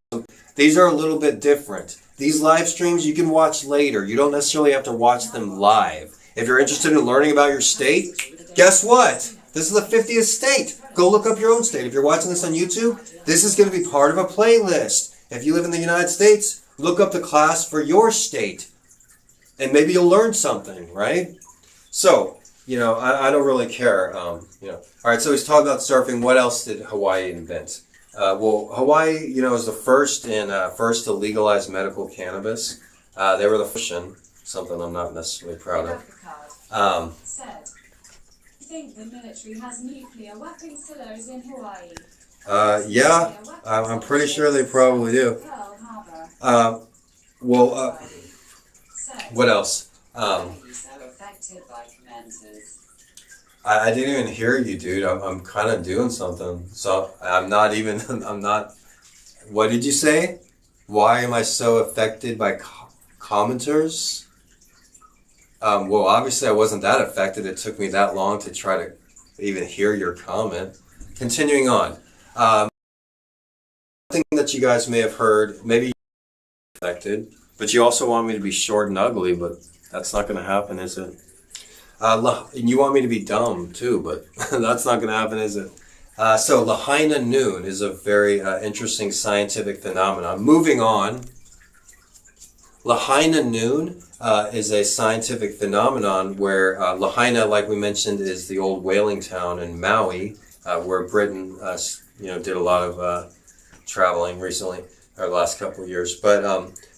These are a little bit different. These live streams you can watch later. You don't necessarily have to watch them live. If you're interested in learning about your state, guess what? This is the 50th state. Go look up your own state. If you're watching this on YouTube, this is going to be part of a playlist. If you live in the United States, look up the class for your state. And maybe you'll learn something, right? So, I don't really care. All right, so he's talking about surfing. What else did Hawaii invent? Hawaii, is the first to legalize medical cannabis. They were the first, something I'm not necessarily proud of. I think the military has nuclear weapon silos in Hawaii. I'm pretty sure they probably do. What else? I didn't even hear you, dude. I'm kind of doing something. So I'm not. What did you say? Why am I so affected by commenters? Obviously I wasn't that affected. It took me that long to try to even hear your comment. Continuing on. Something that you guys may have heard, maybe you're affected, but you also want me to be short and ugly, but that's not going to happen, is it? And you want me to be dumb too, but that's not going to happen, is it? So Lahaina Noon is a very interesting scientific phenomenon. Moving on. Lahaina Noon is a scientific phenomenon where Lahaina, like we mentioned, is the old whaling town in Maui, where Britain, did a lot of traveling recently, or the last couple of years. But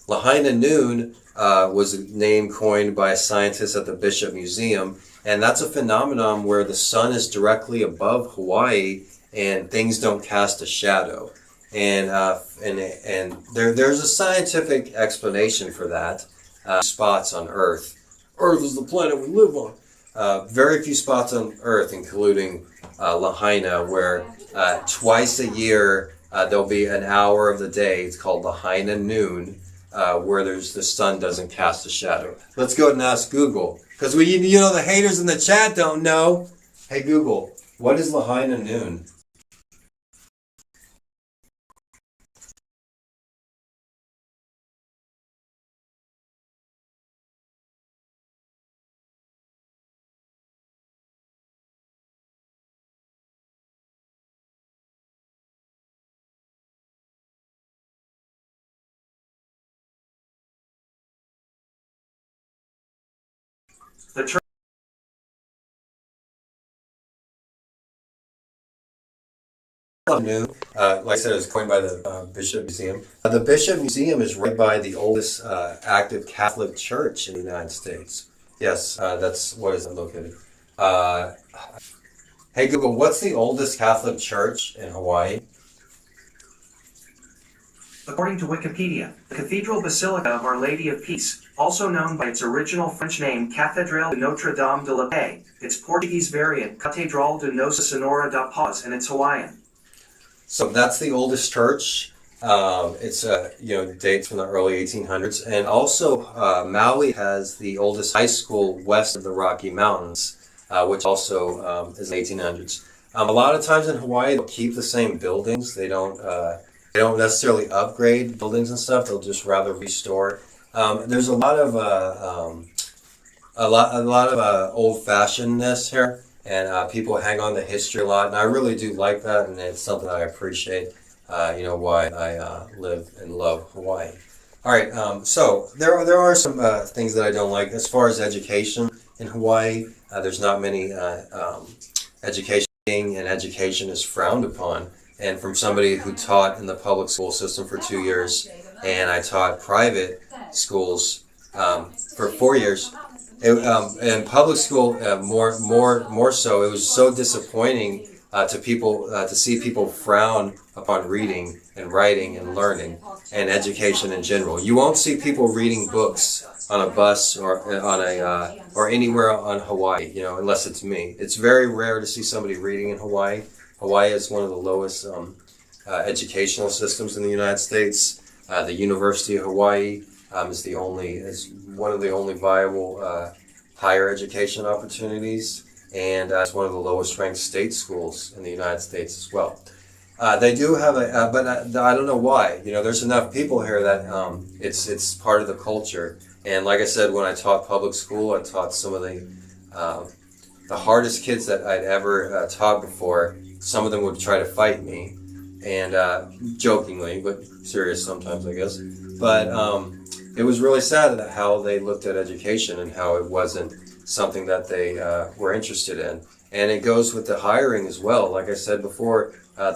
Lahaina Noon was a name coined by a scientist at the Bishop Museum, and that's a phenomenon where the sun is directly above Hawaii and things don't cast a shadow. And there's a scientific explanation for that. Spots on Earth. Earth is the planet we live on. Very few spots on Earth, including Lahaina, where twice a year there'll be an hour of the day. It's called Lahaina Noon, where the sun doesn't cast a shadow. Let's go ahead and ask Google, because the haters in the chat don't know. Hey Google, what is Lahaina Noon? The term Noon, like I said, it was coined by the Bishop Museum. The Bishop Museum is right by the oldest active Catholic church in the United States. Yes, that's what is located. Hey Google, what's the oldest Catholic church in Hawaii? According to Wikipedia, the Cathedral Basilica of Our Lady of Peace, also known by its original French name Cathédrale de Notre Dame de la Paix, its Portuguese variant Catedral de Nossa Senhora da Paz, and its Hawaiian. So that's the oldest church. It's dates from the early 1800s, and also Maui has the oldest high school west of the Rocky Mountains, which also is in the 1800s. A lot of times in Hawaii, they'll keep the same buildings. They don't necessarily upgrade buildings and stuff. They'll just rather restore. There's a lot of old-fashionedness here, and people hang on to history a lot, and I really do like that, and it's something I appreciate. Why I live and love Hawaii. All right, so there are some things that I don't like as far as education in Hawaii. There's not many education, and education is frowned upon. And from somebody who taught in the public school system for 2 years, and I taught private schools for 4 years. In public school, more so, it was so disappointing to people to see people frown upon reading and writing and learning and education in general. You won't see people reading books on a bus or or anywhere on Hawaii, unless it's me. It's very rare to see somebody reading in Hawaii. Hawaii is one of the lowest educational systems in the United States. The University of Hawaii is one of the only viable higher education opportunities, and it's one of the lowest ranked state schools in the United States as well. They do have but I don't know why. There's enough people here that it's part of the culture. And like I said, when I taught public school, I taught some of the hardest kids that I'd ever taught before. Some of them would try to fight me, and jokingly, but serious sometimes, I guess. But it was really sad at how they looked at education and how it wasn't something that they were interested in. And it goes with the hiring as well. Like I said before, a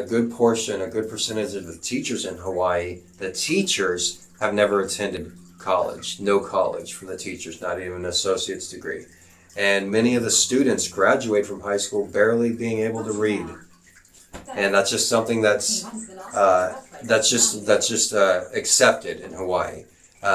good percentage of the teachers in Hawaii, the teachers have never attended college. No college for the teachers, not even an associate's degree. And many of the students graduate from high school barely being able to read, and that's just something that's accepted in Hawaii.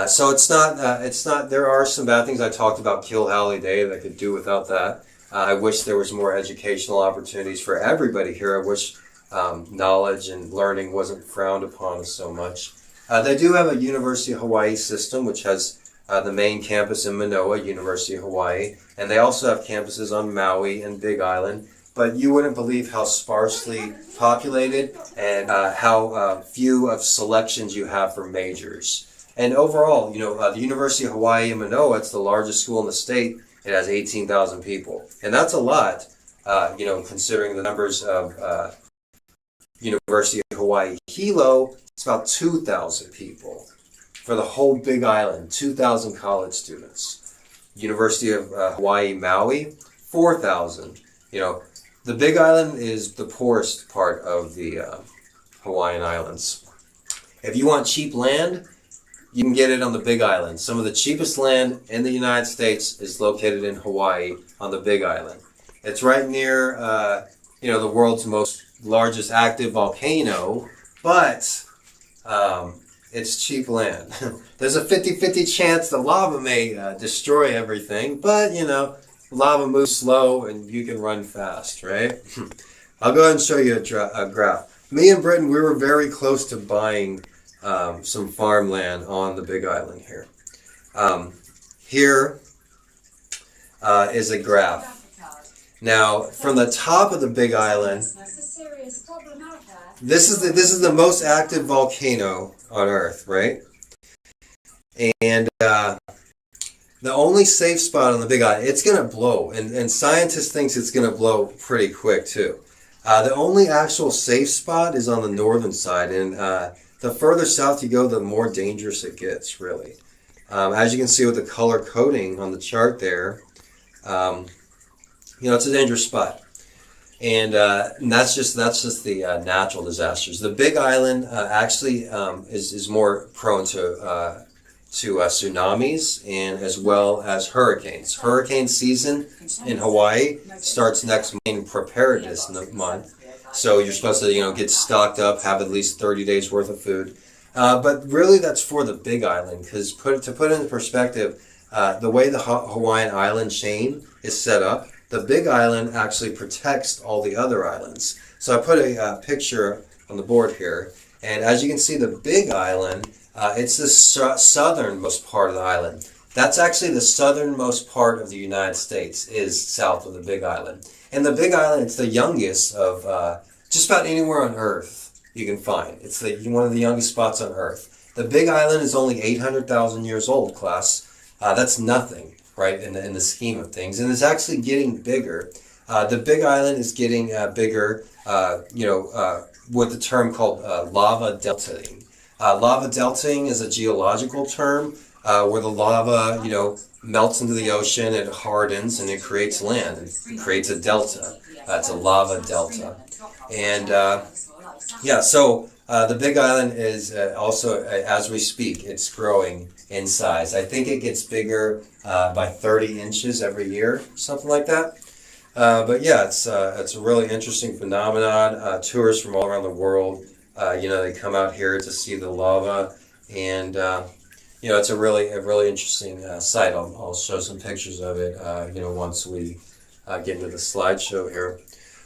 So it's not. There are some bad things. I talked about Kilhali Day that I could do without that. I wish there was more educational opportunities for everybody here. I wish knowledge and learning wasn't frowned upon so much. They do have a University of Hawaii system, which has the main campus in Manoa, University of Hawaii, and they also have campuses on Maui and Big Island. But you wouldn't believe how sparsely populated and how few of selections you have for majors. And overall, the University of Hawaii in Manoa, it's the largest school in the state. It has 18,000 people, and that's a lot, considering the numbers of University of Hawaii Hilo. It's about 2,000 people. For the whole Big Island, 2,000 college students. University of Hawaii Maui, 4,000. The Big Island is the poorest part of the Hawaiian Islands. If you want cheap land, You can get it on the Big Island. Some of the cheapest land in the United States is located in Hawaii on the Big Island. It's right near, the world's largest active volcano, but it's cheap land. There's a 50-50 chance the lava may destroy everything, but, lava moves slow and you can run fast, right? I'll go ahead and show you a graph. Me and Britton, we were very close to buying some farmland on the Big Island here. Here is a graph. Now, from the top of the Big Island, this is the most active volcano on Earth, right? And the only safe spot on the Big Island, it's going to blow, and scientists think it's going to blow pretty quick too. The only actual safe spot is on the northern side, and the further south you go, the more dangerous it gets, really. As you can see with the color coding on the chart there, it's a dangerous spot. And that's just the natural disasters. The Big Island actually is more prone to tsunamis and as well as hurricanes. Hurricane season in Hawaii starts next preparedness month. So you're supposed to get stocked up, have at least 30 days worth of food. But really that's for the Big Island, because to put it into perspective, the way the Hawaiian island chain is set up, the Big Island actually protects all the other islands. So I put a picture on the board here, and as you can see, the Big Island, it's the southernmost part of the island. That's actually the southernmost part of the United States, is south of the Big Island. And the Big Island, it's the youngest of just about anywhere on Earth you can find. It's one of the youngest spots on Earth. The Big Island is only 800,000 years old, class. That's nothing, right, in the scheme of things. And it's actually getting bigger. The Big Island is getting bigger, with the term called lava deltaing. Lava deltaing is a geological term where the lava, melts into the ocean, it hardens, and it creates land. It creates a delta. It's a lava delta. And, so the Big Island is also, as we speak, it's growing in size. I think it gets bigger by 30 inches every year, something like that. But yeah, it's a really interesting phenomenon. Tourists from all around the world, they come out here to see the lava, and it's a really interesting sight. I'll show some pictures of it, once we get into the slideshow here.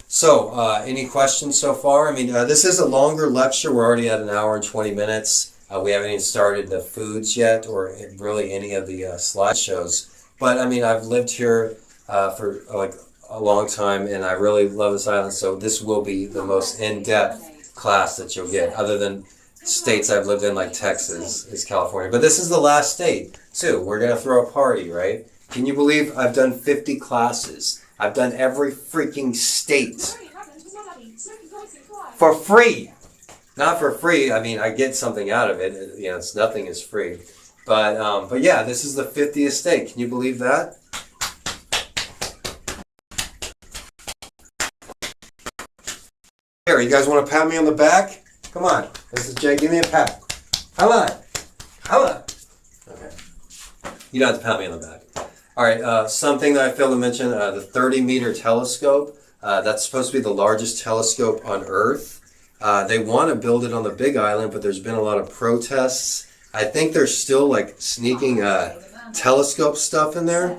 So, any questions so far? I mean, this is a longer lecture. We're already at an hour and 20 minutes. We haven't even started the foods yet, or really any of the slideshows. But I mean, I've lived here for like a long time, and I really love this island. So this will be the most in-depth class that you'll get, other than states I've lived in, like Texas, is California. But this is the last state too. We're gonna throw a party, right? Can you believe I've done 50 classes? I've done every freaking state for free. Not for free. I mean, I get something out of it. It's nothing is free. But yeah, this is the 50th state. Can you believe that? Here, you guys want to pat me on the back? Come on, Mr. J, give me a pat. Come on. Okay. You don't have to pat me on the back. All right, something that I failed to mention, the 30-meter telescope. That's supposed to be the largest telescope on Earth. They want to build it on the Big Island, but there's been a lot of protests. I think they're still like sneaking telescope stuff in there.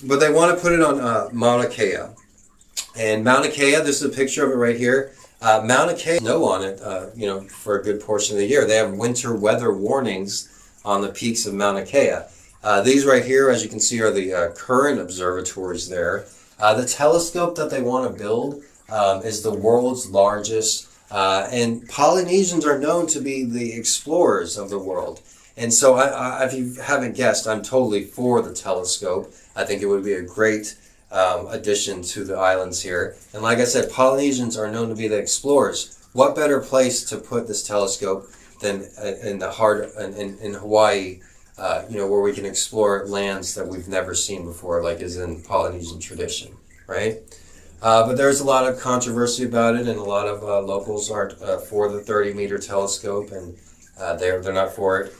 But they want to put it on Mauna Kea. And Mauna Kea, this is a picture of it right here. Mauna Kea, snow on it, for a good portion of the year. They have winter weather warnings on the peaks of Mauna Kea. These right here, as you can see, are the current observatories there. The telescope that they want to build is the world's largest, and Polynesians are known to be the explorers of the world. And so, if you haven't guessed, I'm totally for the telescope. I think it would be a great addition to the islands here. And like I said, Polynesians are known to be the explorers. What better place to put this telescope than in the heart in Hawaii, where we can explore lands that we've never seen before, like is in Polynesian tradition, right? But there's a lot of controversy about it, and a lot of locals aren't for the 30-meter telescope, and They're not for it.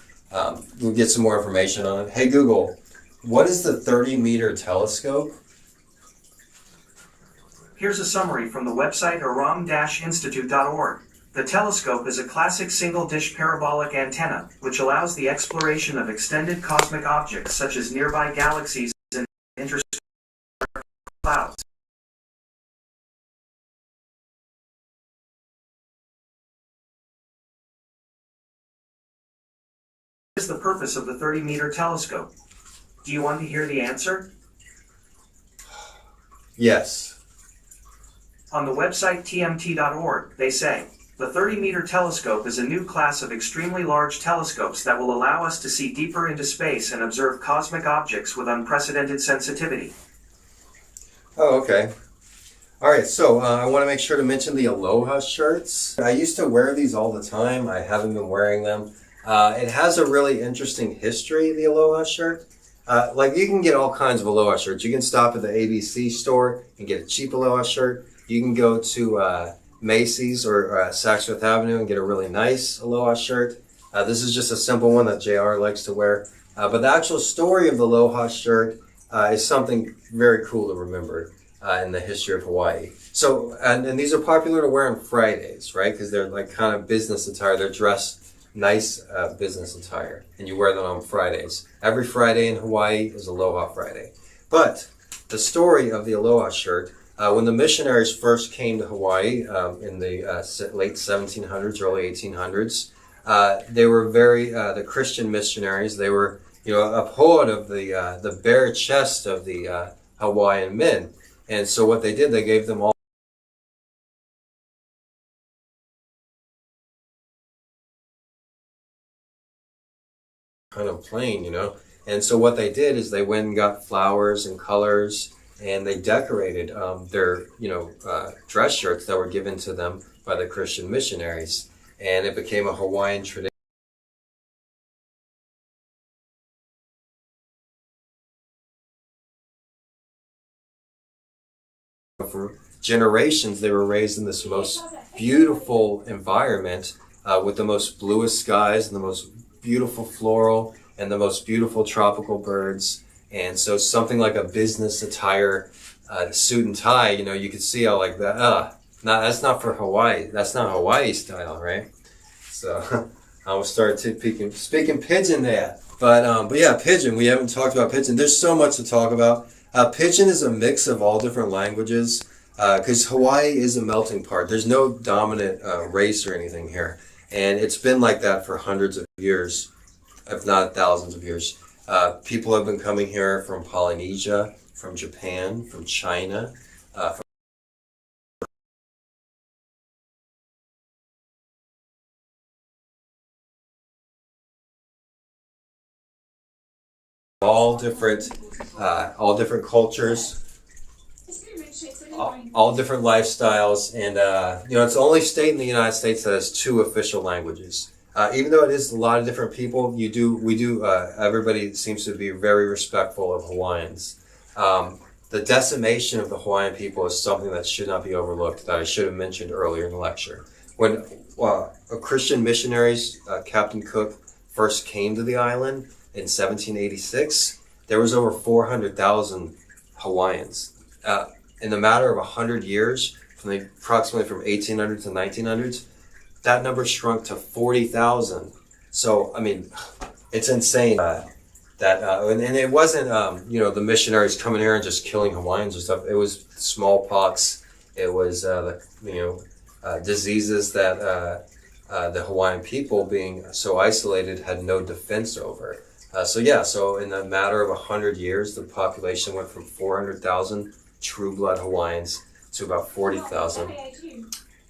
We'll get some more information on it. Hey Google, what is the 30-meter telescope? Here's a summary from the website aram-institute.org. The telescope is a classic single-dish parabolic antenna, which allows the exploration of extended cosmic objects such as nearby galaxies and interstellar clouds. What is the purpose of the 30-meter telescope? Do you want to hear the answer? Yes. On the website tmt.org, they say, the 30-meter telescope is a new class of extremely large telescopes that will allow us to see deeper into space and observe cosmic objects with unprecedented sensitivity. Oh, okay. All right, so I want to make sure to mention the Aloha shirts. I used to wear these all the time. I haven't been wearing them. It has a really interesting history, the Aloha shirt. Like you can get all kinds of Aloha shirts. You can stop at the ABC store and get a cheap Aloha shirt. You can go to Macy's or Saks Fifth Avenue and get a really nice Aloha shirt. This is just a simple one that JR likes to wear. But the actual story of the Aloha shirt is something very cool to remember in the history of Hawaii. So, and these are popular to wear on Fridays, right? Because they're like kind of business attire. They're dressed nice business attire. And you wear them on Fridays. Every Friday in Hawaii is Aloha Friday. But the story of the Aloha shirt, when the missionaries first came to Hawaii in the late 1700s, early 1800s, they were the Christian missionaries. They were, a poet of the bare chest of the Hawaiian men. And so what they did, they gave them all kind of plain, And so what they did is they went and got flowers and colors, and they decorated their, dress shirts that were given to them by the Christian missionaries. And it became a Hawaiian tradition. For generations, they were raised in this most beautiful environment with the most bluest skies and the most beautiful floral and the most beautiful tropical birds. And so something like a business attire, suit and tie, you could see how like that, that's not for Hawaii. That's not Hawaii style, right? So I will start speaking pidgin there. But yeah, pidgin, we haven't talked about pidgin. There's so much to talk about. Pidgin is a mix of all different languages because Hawaii is a melting pot. There's no dominant race or anything here. And it's been like that for hundreds of years, if not thousands of years. People have been coming here from Polynesia, from Japan, from China, from all different cultures, all different lifestyles, and it's the only state in the United States that has 2 official languages. Even though it is a lot of different people, everybody seems to be very respectful of Hawaiians. The decimation of the Hawaiian people is something that should not be overlooked, that I should have mentioned earlier in the lecture. When Christian missionaries, Captain Cook, first came to the island in 1786, there was over 400,000 Hawaiians. In the matter of 100 years, approximately from 1800 to 1900s, that number shrunk to 40,000. So, I mean, it's insane and it wasn't, the missionaries coming here and just killing Hawaiians or stuff. It was smallpox. It was, diseases that the Hawaiian people, being so isolated, had no defense over. So in a matter of 100 years, the population went from 400,000 true blood Hawaiians to about 40,000.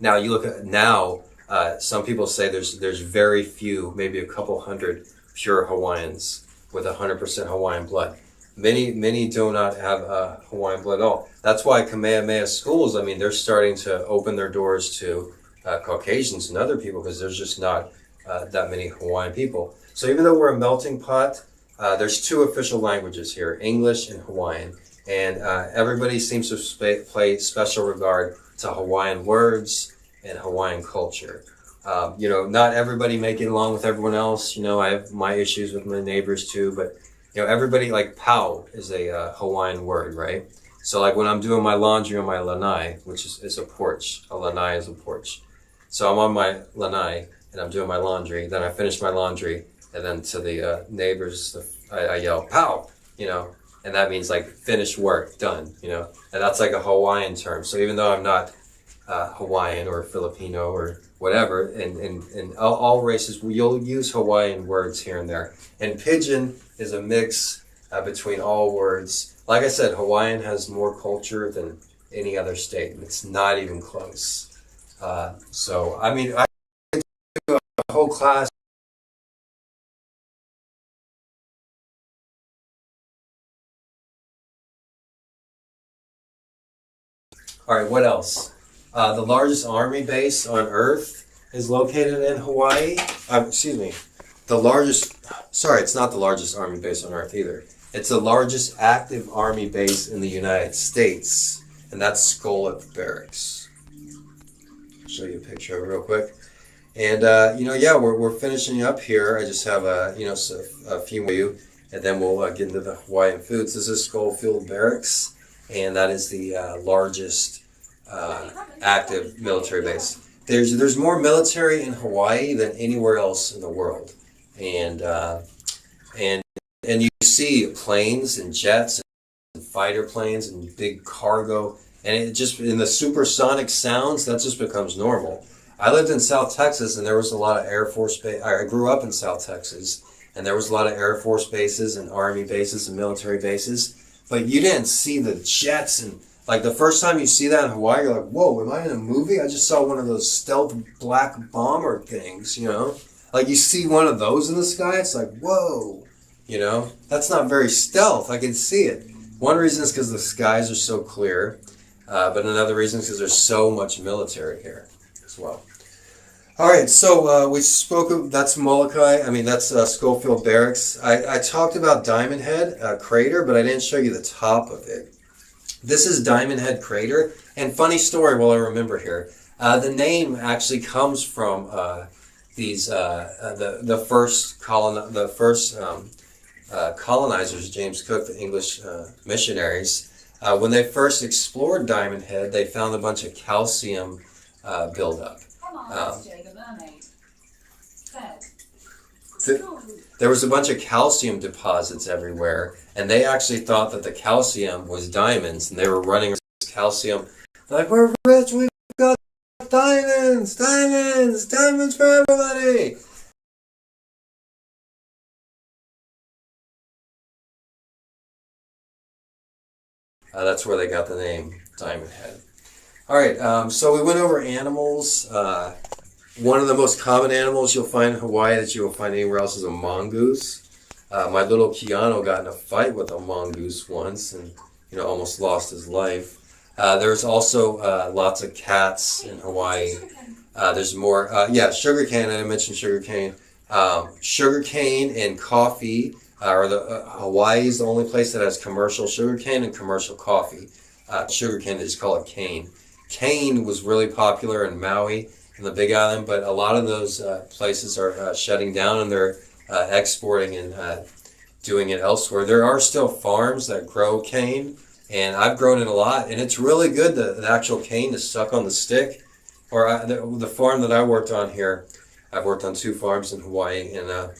Now, you look at some people say there's very few, maybe a couple hundred pure Hawaiians with 100% Hawaiian blood. Many do not have Hawaiian blood at all. That's why Kamehameha schools, they're starting to open their doors to Caucasians and other people because there's just not that many Hawaiian people. So even though we're a melting pot, there's 2 official languages here, English and Hawaiian. And everybody seems to pay special regard to Hawaiian words and Hawaiian culture. Not everybody may get along with everyone else. I have my issues with my neighbors too, but everybody, like pau is a Hawaiian word, right? So like when I'm doing my laundry on my lanai, which is a porch, a lanai is a porch. So I'm on my lanai and I'm doing my laundry. Then I finish my laundry, and then to the neighbors, I yell "pow," and that means like finished work, done, and that's like a Hawaiian term. So even though I'm not Hawaiian or Filipino or whatever, and all races, you'll use Hawaiian words here and there. And pidgin is a mix between all words. Like I said, Hawaiian has more culture than any other state. It's not even close. So, I mean, I went to a whole class. All right, what else? The largest army base on Earth is located in Hawaii. Excuse me. It's not the largest army base on Earth either. It's the largest active army base in the United States, and that's Schofield Barracks. I'll show you a picture of it real quick. And, we're finishing up here. I just have, a few more you, and then we'll get into the Hawaiian foods. This is Schofield Barracks, and that is the largest active military base. There's more military in Hawaii than anywhere else in the world, and you see planes and jets and fighter planes and big cargo, and it just in the supersonic sounds that just becomes normal. I lived in South Texas, and there was a lot of Air Force base. I grew up in South Texas, and there was a lot of Air Force bases and Army bases and military bases, but you didn't see the jets. And like the first time you see that in Hawaii, you're like, whoa, am I in a movie? I just saw one of those stealth black bomber things, Like you see one of those in the sky, it's like, whoa, That's not very stealth. I can see it. One reason is because the skies are so clear, but another reason is because there's so much military here as well. All right, so we spoke of, that's Molokai. That's Schofield Barracks. I talked about Diamond Head Crater, but I didn't show you the top of it. This is Diamond Head Crater, and funny story while I remember here. The name actually comes from the first colonizers, James Cook, the English missionaries. When they first explored Diamond Head, they found a bunch of calcium buildup. There was a bunch of calcium deposits everywhere, and they actually thought that the calcium was diamonds, and they were running calcium. They're like, we're rich, we've got diamonds, diamonds, diamonds for everybody. That's where they got the name Diamond Head. All right, so we went over animals. One of the most common animals you'll find in Hawaii that you will find anywhere else is a mongoose. My little Keanu got in a fight with a mongoose once and almost lost his life. There's also lots of cats in Hawaii. There's more. Sugarcane. I didn't mention sugarcane. Sugarcane and coffee Hawaii is the only place that has commercial sugarcane and commercial coffee. Sugarcane, they just call it cane. Cane was really popular in Maui, in the Big Island, but a lot of those places are shutting down, and they're exporting and doing it elsewhere. There are still farms that grow cane, and I've grown it a lot, and it's really good, the actual cane to suck on the stick. Or the farm that I worked on here, I've worked on 2 farms in Hawaii, and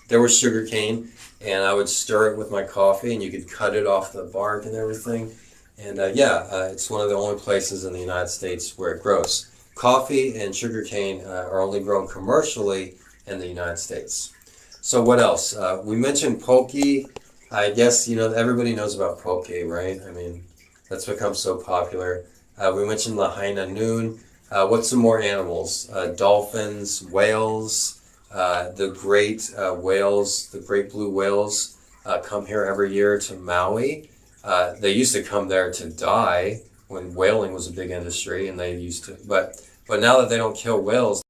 there was sugar cane, and I would stir it with my coffee, and you could cut it off the bark and everything. And it's one of the only places in the United States where it grows. Coffee and sugar cane are only grown commercially in the United States. So what else? We mentioned poke. I guess, everybody knows about poke, right? That's become so popular. We mentioned Lahaina Noon. What's some more animals? Dolphins, whales, the great whales, the great blue whales come here every year to Maui. They used to come there to die when whaling was a big industry, and they used to, but now that they don't kill whales,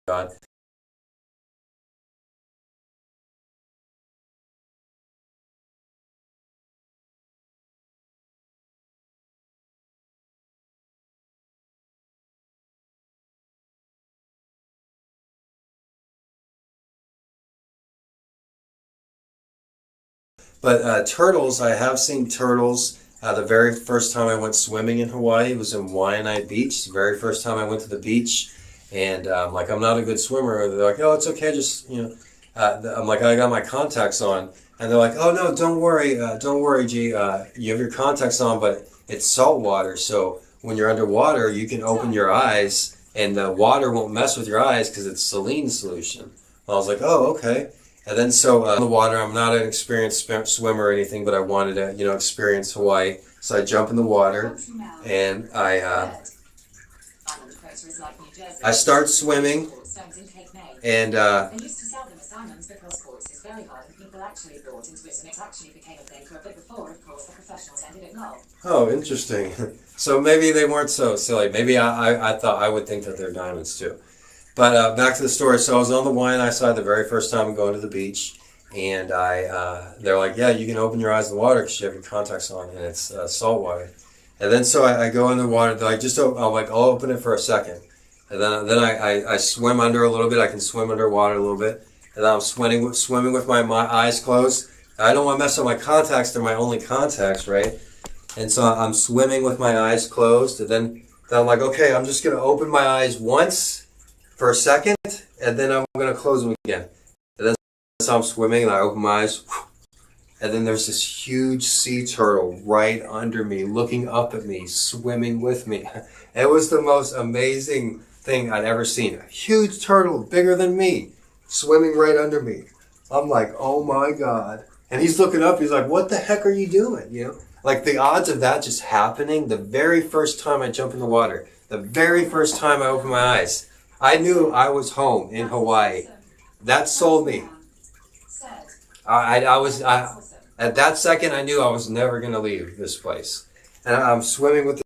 God, But turtles, I have seen turtles. The very first time I went swimming in Hawaii was in Waianae Beach. The very first time I went to the beach, and like, I'm not a good swimmer. They're like, oh, it's okay, just, you know. I'm like, I got my contacts on, and they're like, oh no, don't worry, G. You have your contacts on, but it's salt water, so when you're underwater, you can open your eyes, and the water won't mess with your eyes because it's saline solution. I was like, oh, okay. And then so in the water, I'm not an experienced swimmer or anything, but I wanted to, you know, experience Hawaii. So I jump in the water, and I start swimming, and They used to sell them as diamonds because sports is very hard and people actually bought into it, and it actually became a thing for a bit before, of course, the professionals ended it now. oh, interesting. So maybe they weren't so silly. Maybe I thought I would think that they're diamonds too. But back to the story. So I was on the Waianae side the very first time going to the beach, and they're like, yeah, you can open your eyes in the water because you have your contacts on, and it's salt water. And then so I go in the water. They're like, I'll open it for a second. And then I swim under a little bit. I can swim underwater a little bit. And then I'm swimming with my eyes closed. I don't want to mess up my contacts. They're my only contacts, right? And so I'm swimming with my eyes closed. And then I'm like, okay, I'm just going to open my eyes once for a second. And then I'm going to close them again. And then so I'm swimming and I open my eyes. And then there's this huge sea turtle right under me, looking up at me, swimming with me. It was the most amazing thing I'd ever seen. A huge turtle, bigger than me, swimming right under me. I'm like, oh my God. And he's looking up, he's like, what the heck are you doing? You know, like the odds of that just happening the very first time I jump in the water, the very first time I open my eyes, I knew I was home in Hawaii. That sold me. At that second, I knew I was never going to leave this place. And I'm swimming with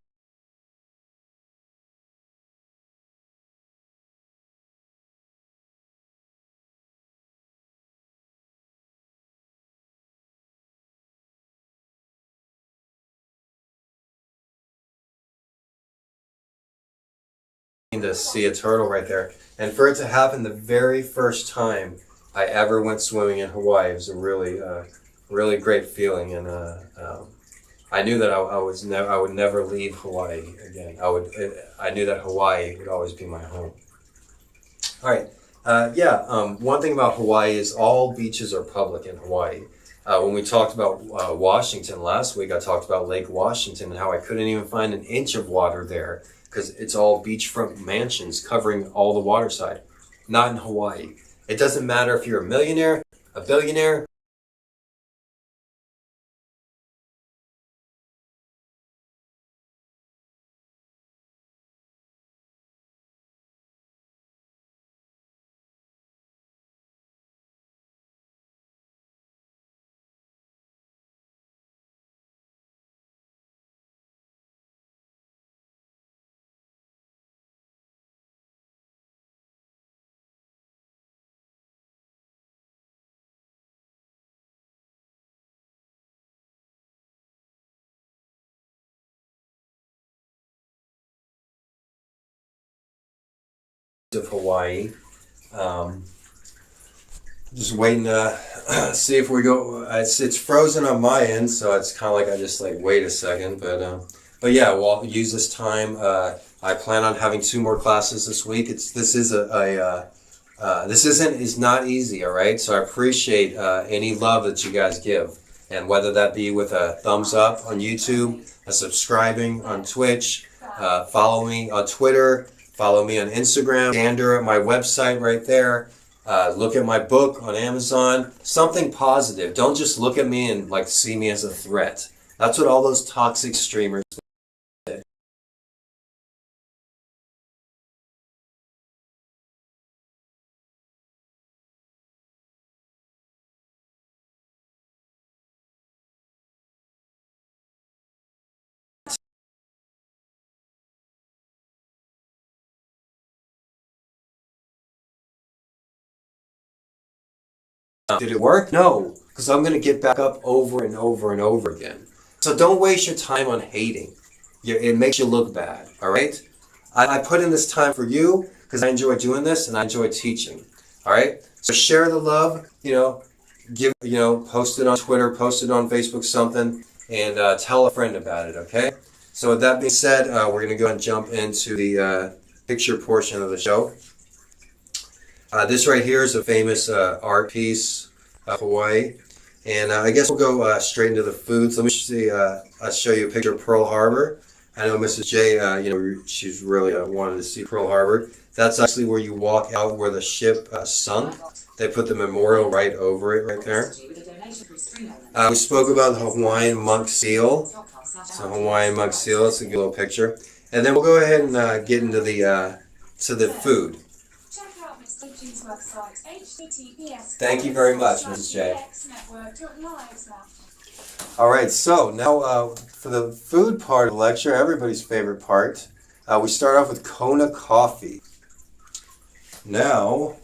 to see a turtle right there. And for it to happen the very first time I ever went swimming in Hawaii, it was a really great feeling. And I knew that I would never leave Hawaii again. I knew that Hawaii would always be my home. All right. One thing about Hawaii is all beaches are public in Hawaii. When we talked about Washington last week, I talked about Lake Washington and how I couldn't even find an inch of water there because it's all beachfront mansions covering all the water side. Not in Hawaii. It doesn't matter if you're a millionaire, a billionaire, of Hawaii. Just waiting to see if we go. It's frozen on my end, so it's kind of like I just like wait a second. But yeah, we'll use this time. I plan on having 2 more classes this week. This is not easy. All right, so I appreciate any love that you guys give, and whether that be with a thumbs up on YouTube, a subscribing on Twitch, follow me on Twitter. Follow me on Instagram, gander at my website right there. Look at my book on Amazon. Something positive. Don't just look at me and like see me as a threat. That's what all those toxic streamers did. Did it work? No, because I'm going to get back up over and over and over again. So don't waste your time on hating. It makes you look bad, all right? I put in this time for you because I enjoy doing this and I enjoy teaching, all right? So share the love, post it on Twitter, post it on Facebook, something, and tell a friend about it, okay? So with that being said, we're going to go and jump into the picture portion of the show. This right here is a famous art piece of Hawaii. And I guess we'll go straight into the foods. Let me see. I'll show you a picture of Pearl Harbor. I know Mrs. J, she's really wanted to see Pearl Harbor. That's actually where you walk out where the ship sunk. They put the memorial right over it right there. We spoke about the Hawaiian monk seal. So Hawaiian monk seal, it's a good little picture. And then we'll go ahead and get into the food. Thank you very much, Mrs. J. Alright, so now for the food part of the lecture, everybody's favorite part, we start off with Kona Coffee. Now,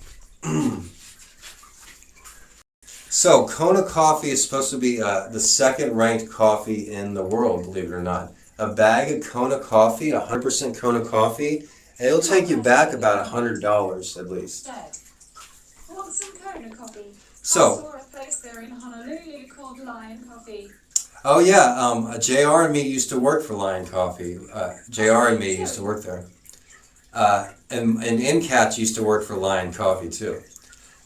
so Kona Coffee is supposed to be the second ranked coffee in the world, believe it or not. A bag of Kona Coffee, 100% Kona Coffee, it'll take you back about $100 at least. Want some Kona coffee? So, I saw a place there in Honolulu called Lion Coffee. Oh yeah, JR and me used to work for Lion Coffee. JR and me used to work there. And NCAT used to work for Lion Coffee too.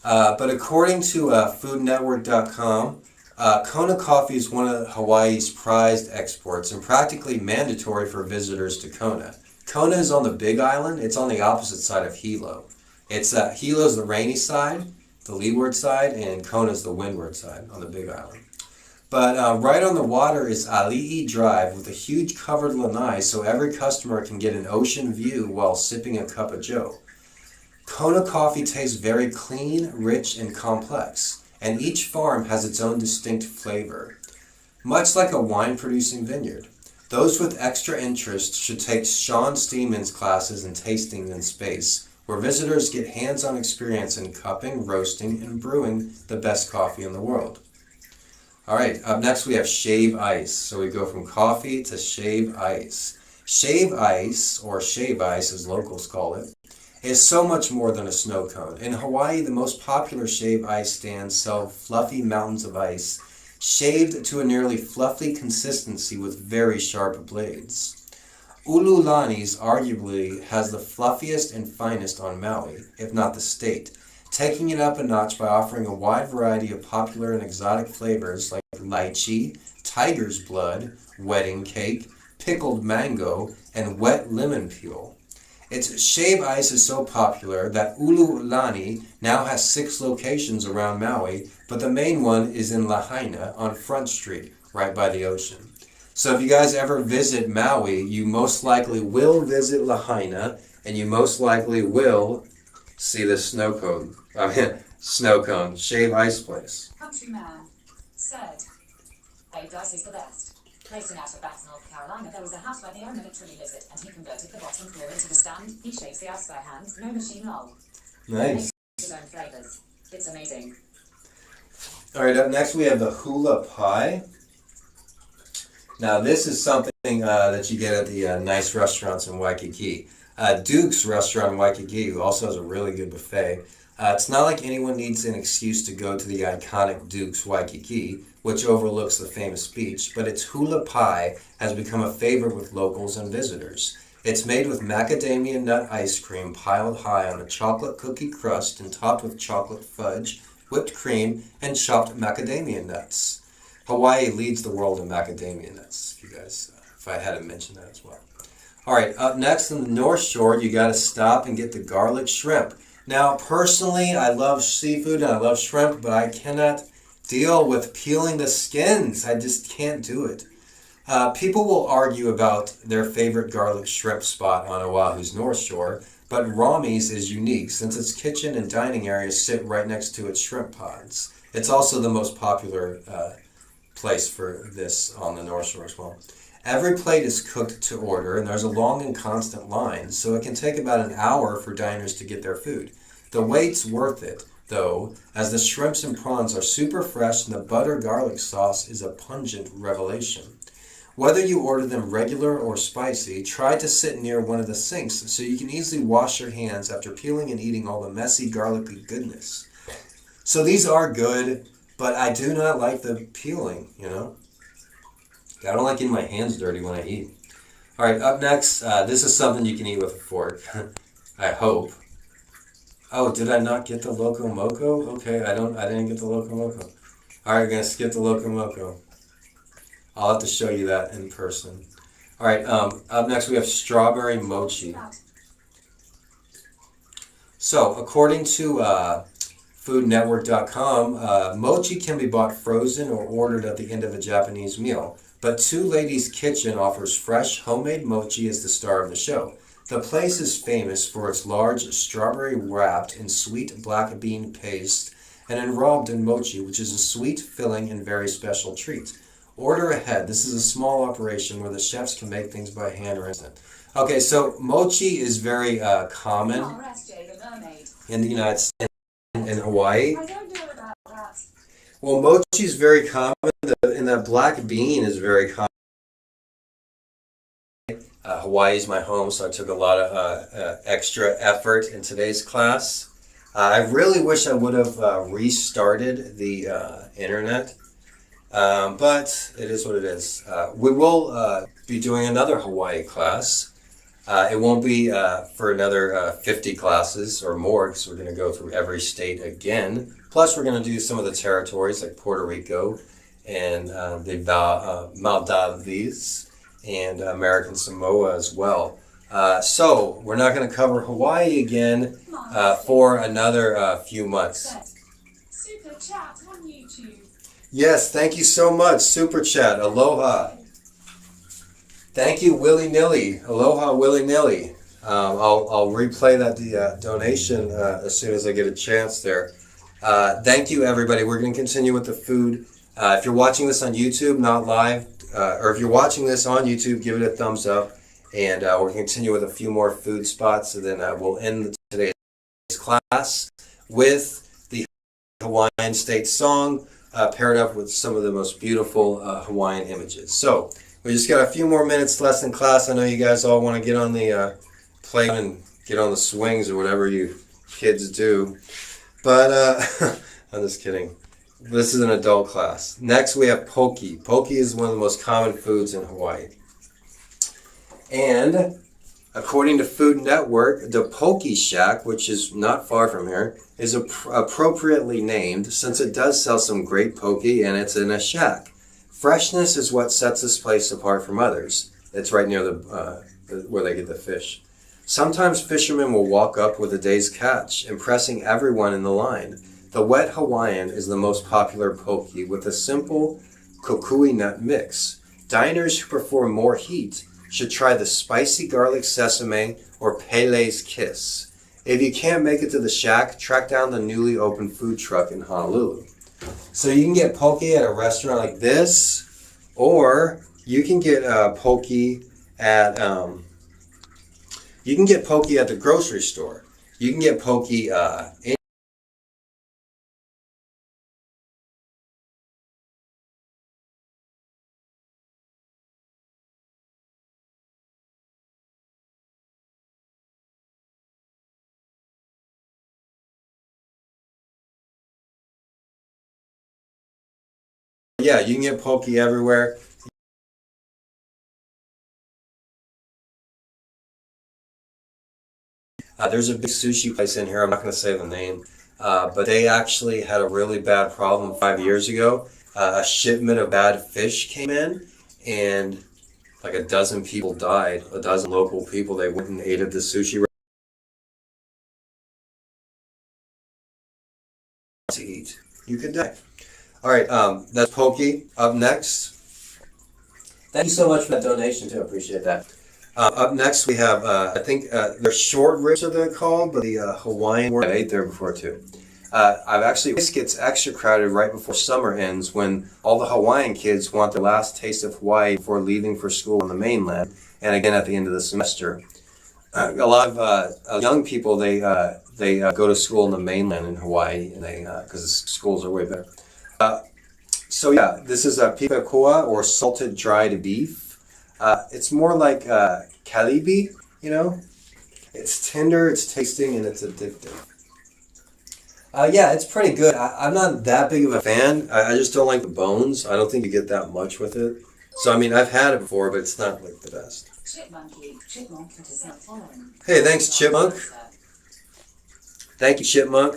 But according to foodnetwork.com, Kona Coffee is one of Hawaii's prized exports and practically mandatory for visitors to Kona. Kona is on the Big Island. It's on the opposite side of Hilo. Hilo's the rainy side, the leeward side, and Kona's the windward side on the Big Island. But right on the water is Ali'i Drive with a huge covered lanai so every customer can get an ocean view while sipping a cup of joe. Kona coffee tastes very clean, rich, and complex, and each farm has its own distinct flavor. Much like a wine-producing vineyard, those with extra interest should take Sean Steeman's classes in tasting in space, where visitors get hands-on experience in cupping, roasting, and brewing the best coffee in the world. Alright, up next we have shave ice. So we go from coffee to shave ice. Shave ice, or shave ice as locals call it, is so much more than a snow cone. In Hawaii, the most popular shave ice stands sell fluffy mountains of ice, shaved to a nearly fluffy consistency with very sharp blades. Ululani's arguably has the fluffiest and finest on Maui, if not the state, taking it up a notch by offering a wide variety of popular and exotic flavors like lychee, tiger's blood, wedding cake, pickled mango, and wet lemon peel. Its shave ice is so popular that Ululani now has 6 locations around Maui, but the main one is in Lahaina on Front Street, right by the ocean. So if you guys ever visit Maui, you most likely will visit Lahaina, and you most likely will see the snow cone, shave ice place. Countryman said, "Shaved ice is the best. Placing out of Brandt, North Carolina, there was a house where the owner literally lives it, and he converted the bottom floor into the stand. He shaves the ice by hand, no machine lol. Nice. His own flavors. It's amazing." Alright, up next we have the hula pie. Now this is something that you get at the nice restaurants in Waikiki. Duke's restaurant in Waikiki also has a really good buffet. It's not like anyone needs an excuse to go to the iconic Duke's Waikiki, which overlooks the famous beach, but its hula pie has become a favorite with locals and visitors. It's made with macadamia nut ice cream piled high on a chocolate cookie crust and topped with chocolate fudge, whipped cream, and chopped macadamia nuts. Hawaii leads the world in macadamia nuts, if I hadn't mentioned that as well. Alright, up next on the North Shore, you gotta stop and get the garlic shrimp. Now, personally, I love seafood and I love shrimp, but I cannot deal with peeling the skins. I just can't do it. People will argue about their favorite garlic shrimp spot on Oahu's North Shore, but Rami's is unique since its kitchen and dining areas sit right next to its shrimp pods. It's also the most popular place for this on the North Shore as well. Every plate is cooked to order, and there's a long and constant line, so it can take about an hour for diners to get their food. The wait's worth it, though, as the shrimps and prawns are super fresh and the butter garlic sauce is a pungent revelation. Whether you order them regular or spicy, try to sit near one of the sinks so you can easily wash your hands after peeling and eating all the messy garlicky goodness. So these are good. but I do not like the peeling, you know? I don't like getting my hands dirty when I eat. All right, up next, this is something you can eat with a fork, I hope. Oh, did I not get the Loco Moco? Okay, I didn't get the Loco Moco. All right, we're gonna skip the Loco Moco. I'll have to show you that in person. All right, up next we have strawberry mochi. So, according to foodnetwork.com, mochi can be bought frozen or ordered at the end of a Japanese meal. But Two Ladies Kitchen offers fresh homemade mochi as the star of the show. The place is famous for its large strawberry wrapped in sweet black bean paste and enrobed in mochi, which is a sweet, filling, and very special treat. Order ahead. This is a small operation where the chefs can make things by hand or instant. Okay, so mochi is very common in the United States and in Hawaii. I don't know about that. Well, mochi is very common, and that black bean is very common. Hawaii is my home, so I took a lot of extra effort in today's class. I really wish I would have restarted the internet, but it is what it is. We will be doing another Hawaii class. It won't be for another 50 classes or more, because we're going to go through every state again. Plus, we're going to do some of the territories like Puerto Rico and the Maldives and American Samoa as well. So, we're not going to cover Hawaii again for another few months. Super chat on YouTube. Yes, thank you so much. Super chat. Aloha. Thank you, Willy Nilly. Aloha, Willy Nilly. I'll replay that donation as soon as I get a chance there. Thank you, everybody. We're going to continue with the food. If you're watching this on YouTube, not live, or if you're watching this on YouTube, give it a thumbs up. And we're going to continue with a few more food spots. And then we'll end today's class with the Hawaiian state song paired up with some of the most beautiful Hawaiian images. So, we just got a few more minutes left in class. I know you guys all want to get on the play and get on the swings or whatever you kids do. But I'm just kidding. This is an adult class. Next we have poke. Poke is one of the most common foods in Hawaii. And according to Food Network, the Poke Shack, which is not far from here, is appropriately named since it does sell some great poke and it's in a shack. Freshness is what sets this place apart from others. It's right near the where they get the fish. Sometimes fishermen will walk up with a day's catch, impressing everyone in the line. The wet Hawaiian is the most popular poke with a simple kokui nut mix. Diners who prefer more heat should try the spicy garlic sesame or Pele's Kiss. If you can't make it to the shack, track down the newly opened food truck in Honolulu. So you can get poke at a restaurant like this, or you can get poke at the grocery store. You can get poke in. Yeah, you can get poke everywhere. There's a big sushi place in here. I'm not going to say the name, but they actually had a really bad problem 5 years ago. A shipment of bad fish came in, and like a dozen people died. A dozen local people. They went and ate at the sushi to eat. You could die. All right, that's poke. Up next, thank you so much for that donation too. I appreciate that. Up next, we have, I think they're short ribs are they're called, but the Hawaiian, I ate there before too. This gets extra crowded right before summer ends when all the Hawaiian kids want their last taste of Hawaii before leaving for school on the mainland, and again at the end of the semester. A lot of young people, they go to school on the mainland in Hawaii, and because the schools are way better. So yeah, this is a pipakua or salted dried beef. It's more like kalibi, you know? It's tender, it's tasting, and it's addictive. Yeah, it's pretty good. I'm not that big of a fan. I just don't like the bones. I don't think you get that much with it. So, I mean, I've had it before, but it's not like the best. Hey, thanks, Chipmunk. Thank you, Chipmunk.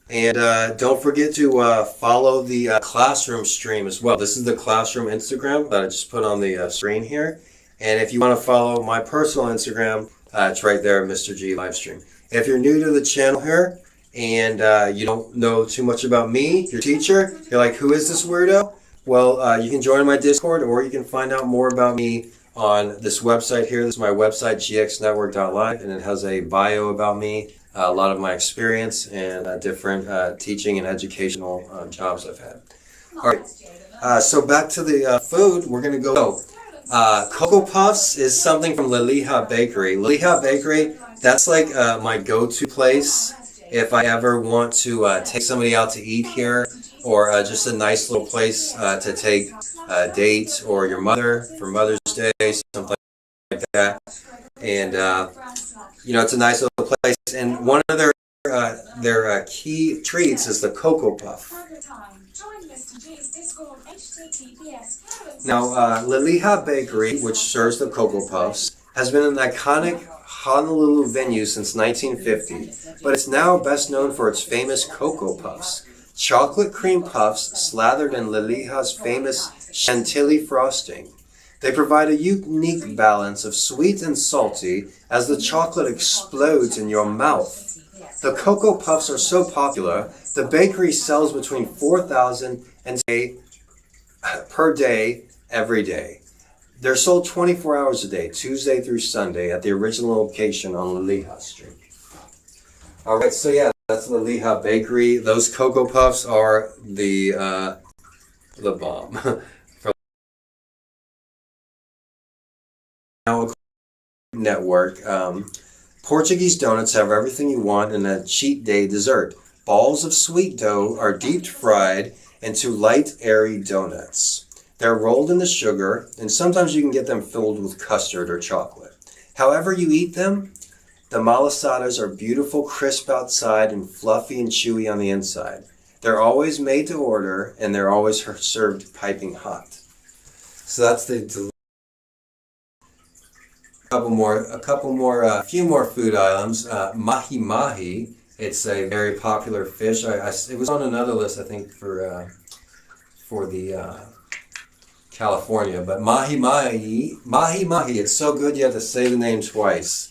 And don't forget to follow the classroom stream as well. This is the classroom Instagram that I just put on the screen here. And if you want to follow my personal Instagram, it's right there, Mr.G Livestream. If you're new to the channel here and you don't know too much about me, your teacher, you're like, who is this weirdo? Well, you can join my Discord, or you can find out more about me on this website here. This is my website, gxnetwork.live, and it has a bio about me, a lot of my experience, and different teaching and educational jobs I've had. All right, so back to the food. We're going to go. Cocoa Puffs is something from Liliha Bakery. Liliha Bakery, that's like my go-to place if I ever want to take somebody out to eat here, or just a nice little place to take a date, or your mother for Mother's Day, something like that. And it's a nice little place. And one of their key treats is the Cocoa Puff. Now, Liliha Bakery, which serves the Cocoa Puffs, has been an iconic Honolulu venue since 1950, but it's now best known for its famous Cocoa Puffs. Chocolate cream puffs slathered in Liliha's famous chantilly frosting. They provide a unique balance of sweet and salty as the chocolate explodes in your mouth. The Cocoa Puffs are so popular, the bakery sells between 4,000 and per day, every day. They're sold 24 hours a day, Tuesday through Sunday, at the original location on Liliha Street. All right, so yeah, that's Liliha Bakery. Those Cocoa Puffs are the bomb. Now, network. Portuguese Donuts have everything you want in a cheat day dessert. Balls of sweet dough are deep fried into light, airy donuts. They're rolled into sugar, and sometimes you can get them filled with custard or chocolate. However you eat them, the malasadas are beautiful, crisp outside, and fluffy and chewy on the inside. They're always made to order, and they're always served piping hot. So that's a few more food items. Mahi mahi. It's a very popular fish. It was on another list, I think, for the California. But mahi mahi. It's so good you have to say the name twice.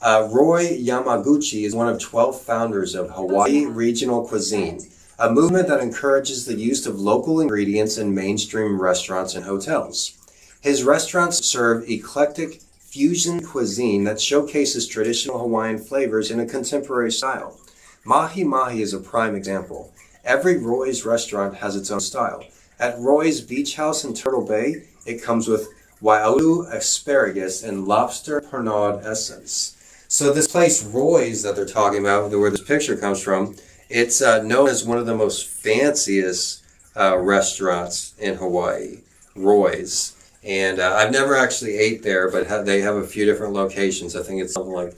Roy Yamaguchi is one of 12 founders of Hawaii Regional Cuisine, a movement that encourages the use of local ingredients in mainstream restaurants and hotels. His restaurants serve eclectic fusion cuisine that showcases traditional Hawaiian flavors in a contemporary style. Mahi mahi is a prime example. Every Roy's restaurant has its own style. At Roy's Beach House in Turtle Bay, it comes with waiolu asparagus and lobster pernod essence. So this place, Roy's, that they're talking about, where this picture comes from, it's known as one of the most fanciest restaurants in Hawaii, Roy's. And I've never actually ate there, but they have a few different locations. I think it's something like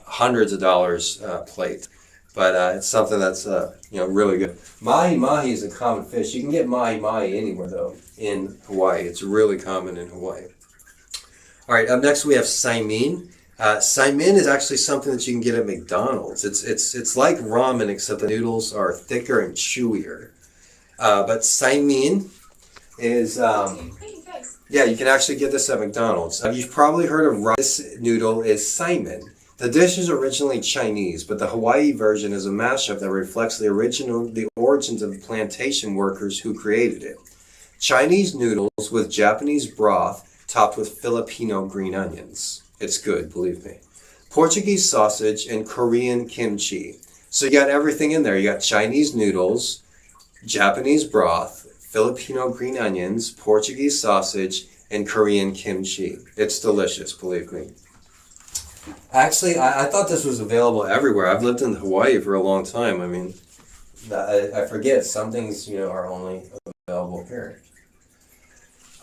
hundreds of dollars a plate. But it's something that's really good. Mahi mahi is a common fish. You can get mahi mahi anywhere, though, in Hawaii. It's really common in Hawaii. All right, up next we have Saimin. Saimin is actually something that you can get at McDonald's. It's like ramen, except the noodles are thicker and chewier. But Saimin is... you can actually get this at McDonald's. You've probably heard of rice noodle is Saimin. The dish is originally Chinese, but the Hawaii version is a mashup that reflects the origins of the plantation workers who created it. Chinese noodles with Japanese broth topped with Filipino green onions. It's good, believe me. Portuguese sausage and Korean kimchi. So you got everything in there. You got Chinese noodles, Japanese broth, Filipino green onions, Portuguese sausage, and Korean kimchi. It's delicious, believe me. Actually, I thought this was available everywhere. I've lived in Hawaii for a long time. I mean, I forget. Some things, are only available here.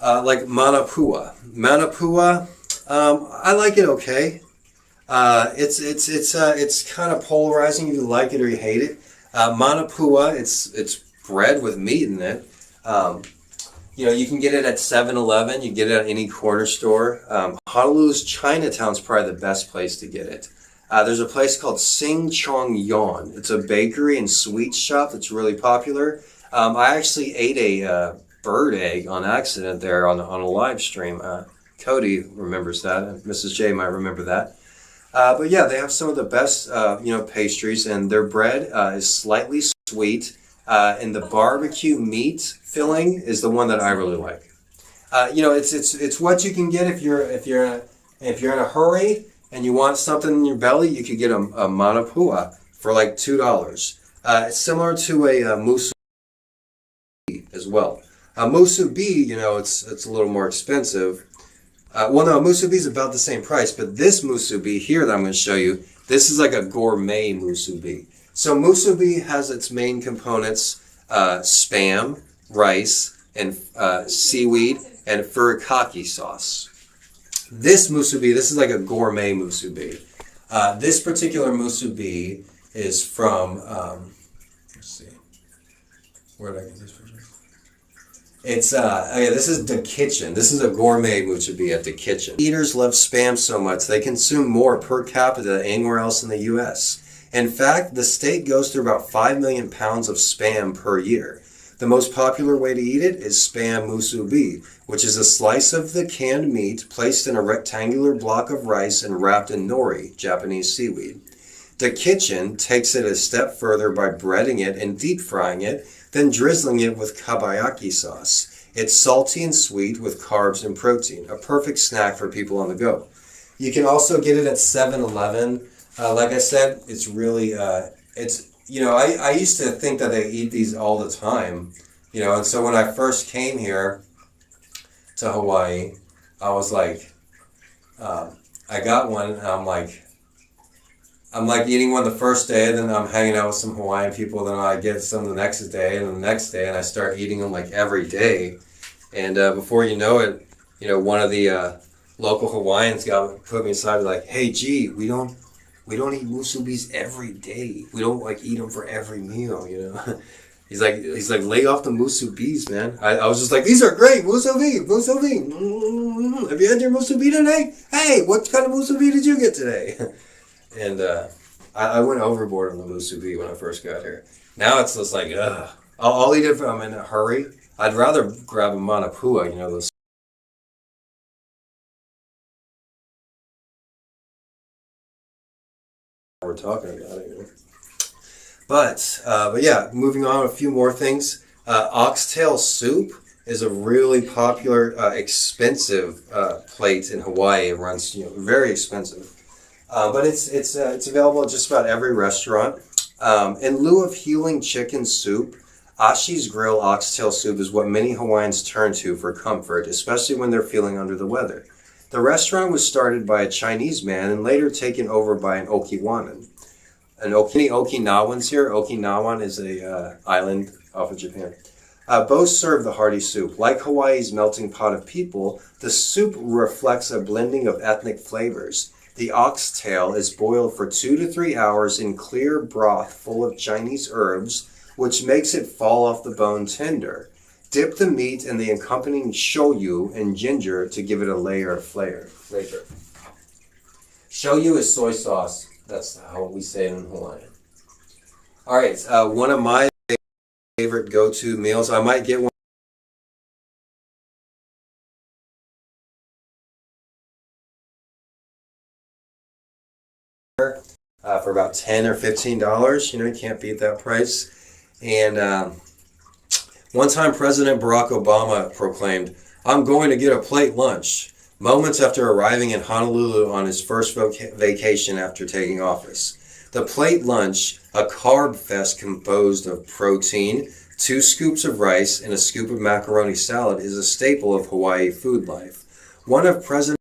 Like Mauna Kea. Mauna Kea, I like it okay. It's kind of polarizing. You like it or you hate it. Manapua, it's bread with meat in it. You can get it at 7-Eleven. You get it at any corner store. Honolulu's Chinatown's probably the best place to get it. There's a place called Sing Chong Yon. It's a bakery and sweet shop that's really popular. I actually ate a bird egg on accident there on a live stream. Cody remembers that, and Mrs. J might remember that. But yeah, they have some of the best, pastries, and their bread is slightly sweet, and the barbecue meat filling is the one that I really like. It's what you can get if you're in a hurry and you want something in your belly. You could get a manapua for like $2. It's similar to a musubi as well. Musubi, it's a little more expensive. Musubi is about the same price, but this musubi here that I'm going to show you, this is like a gourmet musubi. So musubi has its main components, spam, rice, and seaweed, and furikake sauce. This musubi, this is like a gourmet musubi. This particular musubi is from, let's see, where did I get this from? It's this is the kitchen. This is a gourmet musubi at the kitchen. Eaters love spam so much they consume more per capita than anywhere else in the U.S. In fact, the state goes through about 5 million pounds of spam per year. The most popular way to eat it is spam musubi, which is a slice of the canned meat placed in a rectangular block of rice and wrapped in nori, Japanese seaweed. The kitchen takes it a step further by breading it and deep frying it, then drizzling it with kabayaki sauce. It's salty and sweet with carbs and protein, a perfect snack for people on the go. You can also get it at 7-Eleven. Like I said, it's really, I used to think that they eat these all the time, and so when I first came here to Hawaii, I was like, I got one, and I'm like eating one the first day, then I'm hanging out with some Hawaiian people, then I get some the next day, and the next day, and I start eating them like every day. And before you know it, one of the local Hawaiians put me aside, like, hey, G, we don't eat musubis every day. We don't eat them for every meal, He's like, lay off the musubis, man. I was just like, these are great, musubi. Mm-hmm. Have you had your musubi today? Hey, what kind of musubi did you get today? And I went overboard on the musubi when I first got here. Now it's just like, ugh. I'll eat it if I'm in a hurry. I'd rather grab a manapua, those. We're talking about it. But yeah, moving on, a few more things. Oxtail soup is a really popular, expensive plate in Hawaii. It runs, very expensive. But it's available at just about every restaurant. In lieu of healing chicken soup, Ashi's Grill oxtail soup is what many Hawaiians turn to for comfort, especially when they're feeling under the weather. The restaurant was started by a Chinese man and later taken over by an Okiwanan. Any Okinawans here? Okinawan is a island off of Japan. Both serve the hearty soup. Like Hawaii's melting pot of people, the soup reflects a blending of ethnic flavors. The oxtail is boiled for 2 to 3 hours in clear broth full of Chinese herbs, which makes it fall off the bone tender. Dip the meat in the accompanying shoyu and ginger to give it a layer of flavor. Shoyu is soy sauce. That's how we say it in Hawaiian. All right, one of my favorite go-to meals. I might get one. For about $10 or $15, you can't beat that price. And one time President Barack Obama proclaimed, "I'm going to get a plate lunch," moments after arriving in Honolulu on his first vacation after taking office. The plate lunch, a carb fest composed of protein, 2 scoops of rice, and a scoop of macaroni salad, is a staple of Hawaii food life. One of President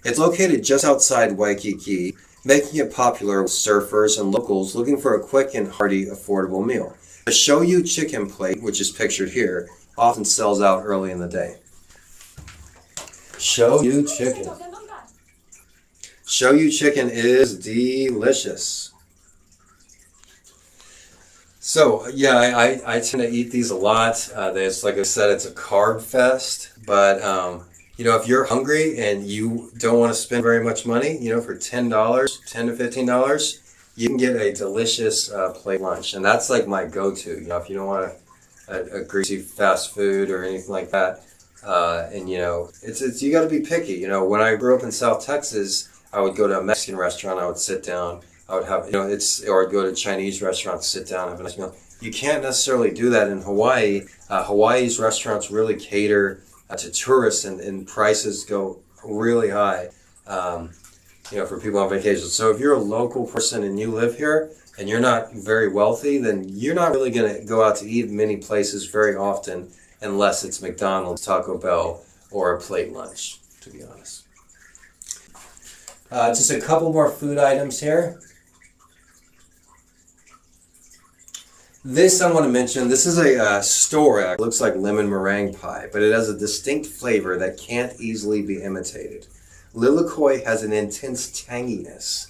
It's located just outside Waikiki, making it popular with surfers and locals looking for a quick and hearty, affordable meal. The shoyu chicken plate, which is pictured here, often sells out early in the day. Shoyu chicken. Shoyu chicken is delicious. So yeah, I tend to eat these a lot. It's like I said, it's a carb fest. But you know, if you're hungry and you don't want to spend very much money, you know, for $10, $10 to $15, you can get a delicious plate lunch, and that's like my go-to. You know, if you don't want a greasy fast food or anything like that, and you know, it's you got to be picky. You know, when I grew up in South Texas, I would go to a Mexican restaurant. I would sit down. I would have, you know, or I'd go to a Chinese restaurant, sit down, have a nice meal. You can't necessarily do that in Hawaii. Hawaii's restaurants really cater to tourists, and prices go really high, you know, for people on vacation. So if you're a local person and you live here and you're not very wealthy, then you're not really going to go out to eat many places very often unless it's McDonald's, Taco Bell, or a plate lunch, to be honest. Just a couple more food items here. This I want to mention, this is a store, it looks like lemon meringue pie, but it has a distinct flavor that can't easily be imitated. Lilikoi has an intense tanginess.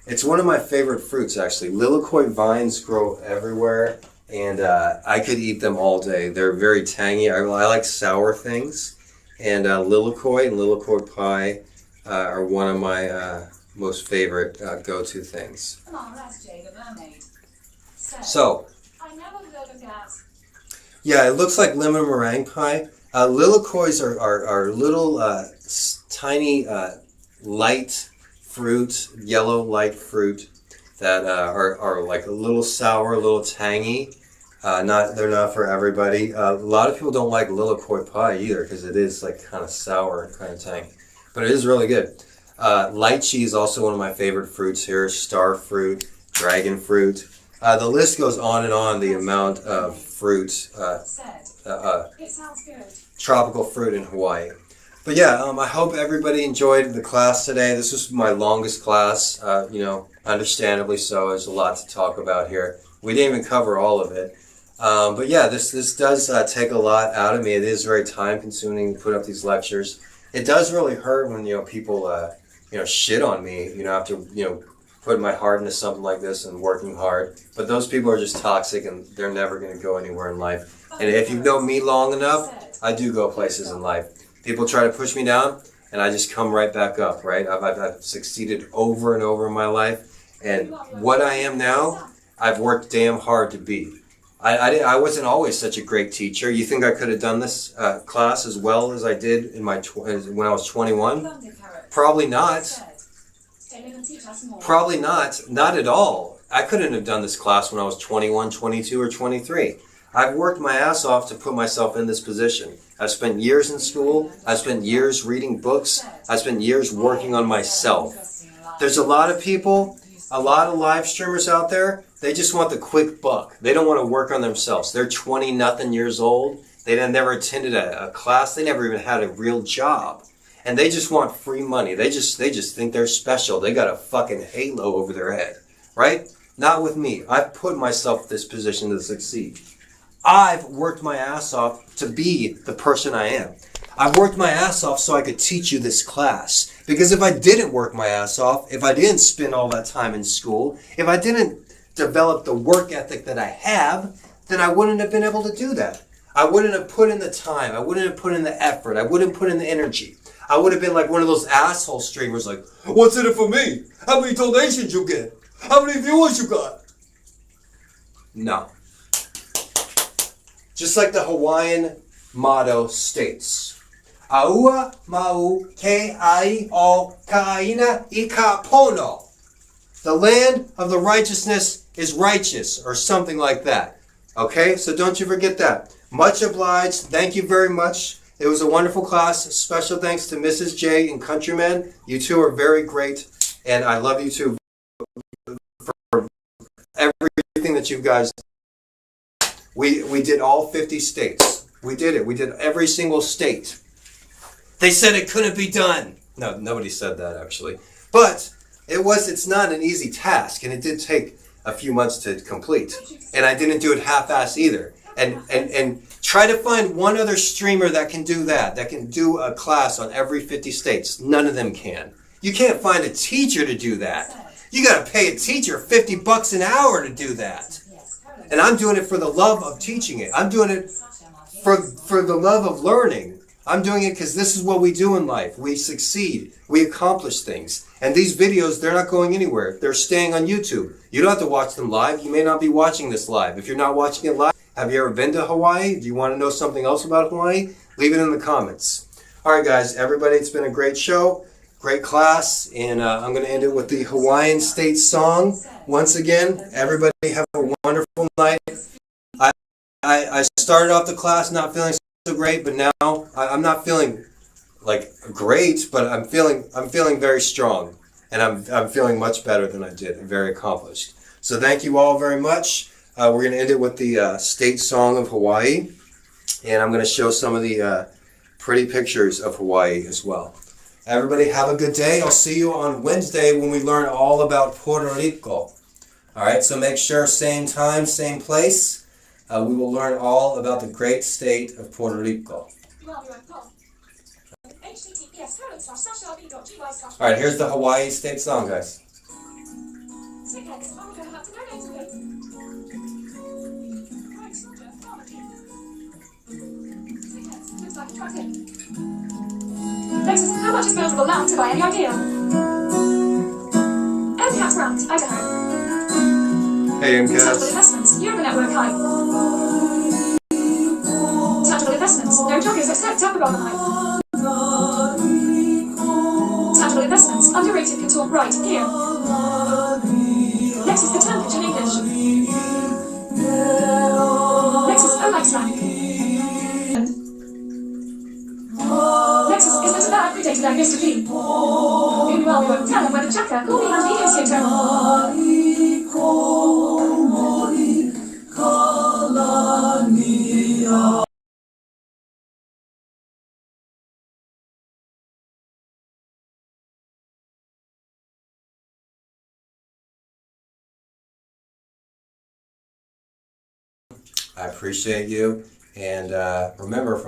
It's one of my favorite fruits, actually. Lilikoi vines grow everywhere, and I could eat them all day. They're very tangy. I like sour things, and lilikoi and lilikoi pie are one of my most favorite go-to things. So, yeah, it looks like lemon meringue pie. Lilikois are little tiny light fruit, yellow light fruit that are like a little sour, a little tangy. They're not for everybody. A lot of people don't like lilikoi pie either because it is like kind of sour and kind of tangy, but it is really good. Lychee is also one of my favorite fruits here. Star fruit, dragon fruit. The list goes on and on, the amount of fruit, tropical fruit in Hawaii. But yeah, I hope everybody enjoyed the class today. This was my longest class, you know, understandably so. There's a lot to talk about here. We didn't even cover all of it. But yeah, this does take a lot out of me. It is very time consuming to put up these lectures. It does really hurt when, you know, people, you know, shit on me, you know, after, you know, putting my heart into something like this and working hard. But those people are just toxic and they're never going to go anywhere in life. And if you know me long enough, I do go places in life. People try to push me down and I just come right back up, right? I've succeeded over and over in my life. And what I am now, I've worked damn hard to be. I wasn't always such a great teacher. You think I could have done this class as well as I did in my when I was 21? Probably not. Probably not. Not at all. I couldn't have done this class when I was 21, 22, or 23. I've worked my ass off to put myself in this position. I've spent years in school. I've spent years reading books. I've spent years working on myself. There's a lot of people, a lot of live streamers out there, they just want the quick buck. They don't want to work on themselves. They're 20-nothing years old. They never attended a class. They never even had a real job. And they just want free money. They just think they're special. They got a fucking halo over their head, right? Not with me. I've put myself in this position to succeed. I've worked my ass off to be the person I am. I've worked my ass off so I could teach you this class. Because if I didn't work my ass off, if I didn't spend all that time in school, if I didn't develop the work ethic that I have, then I wouldn't have been able to do that. I wouldn't have put in the time. I wouldn't have put in the effort. I wouldn't put in the energy. I would have been like one of those asshole streamers like, what's in it for me? How many donations you get? How many viewers you got? No. Just like the Hawaiian motto states, Aua mau ke ai o kaina I ka pono. The land of the righteousness is righteous, or something like that. Okay, so don't you forget that. Much obliged. Thank you very much. It was a wonderful class. Special thanks to Mrs. J and Countrymen. You two are very great, and I love you two for everything that you guys did. We did all 50 states. We did it. We did every single state. They said it couldn't be done. No, nobody said that actually. But it's not an easy task, and it did take a few months to complete. And I didn't do it half-assed either. And try to find one other streamer that can do that can do a class on every 50 states. None of them can. You can't find a teacher to do that. You got to pay a teacher $50 an hour to do that. And I'm doing it for the love of teaching it. I'm doing it for the love of learning. I'm doing it because this is what we do in life. We succeed. We accomplish things. And these videos, they're not going anywhere. They're staying on YouTube. You don't have to watch them live. You may not be watching this live. If you're not watching it live, have you ever been to Hawaii? Do you want to know something else about Hawaii? Leave it in the comments. All right, guys. Everybody, it's been a great show. Great class. And I'm going to end it with the Hawaiian State Song. Once again, everybody have a wonderful night. I started off the class not feeling so great, but now I'm not feeling like great, but I'm feeling very strong, and I'm feeling much better than I did, and very accomplished. So thank you all very much. We're going to end it with the state song of Hawaii, and I'm going to show some of the pretty pictures of Hawaii as well. Everybody have a good day. I'll see you on Wednesday when we learn all about Puerto Rico. All right, so make sure same time, same place. We will learn all about the great state of Puerto Rico. All right, here's the Hawaii state song, guys. Lexus, how much is buildable land to buy any idea? MCAT Brandt, Idaho. Hey, Tangible MCAT. investments, Euro Network High. Tangible investments, no joggers except Tapagon High. Tangible investments, underrated couture, right, here. Lexus, the term pitch in English. Lexus, oh like slang. Lexus, isn't it a bad predated like Mr.G? Meanwhile, we won't tell him where the chaka will be handy videos here terminal. I appreciate you, and remember, from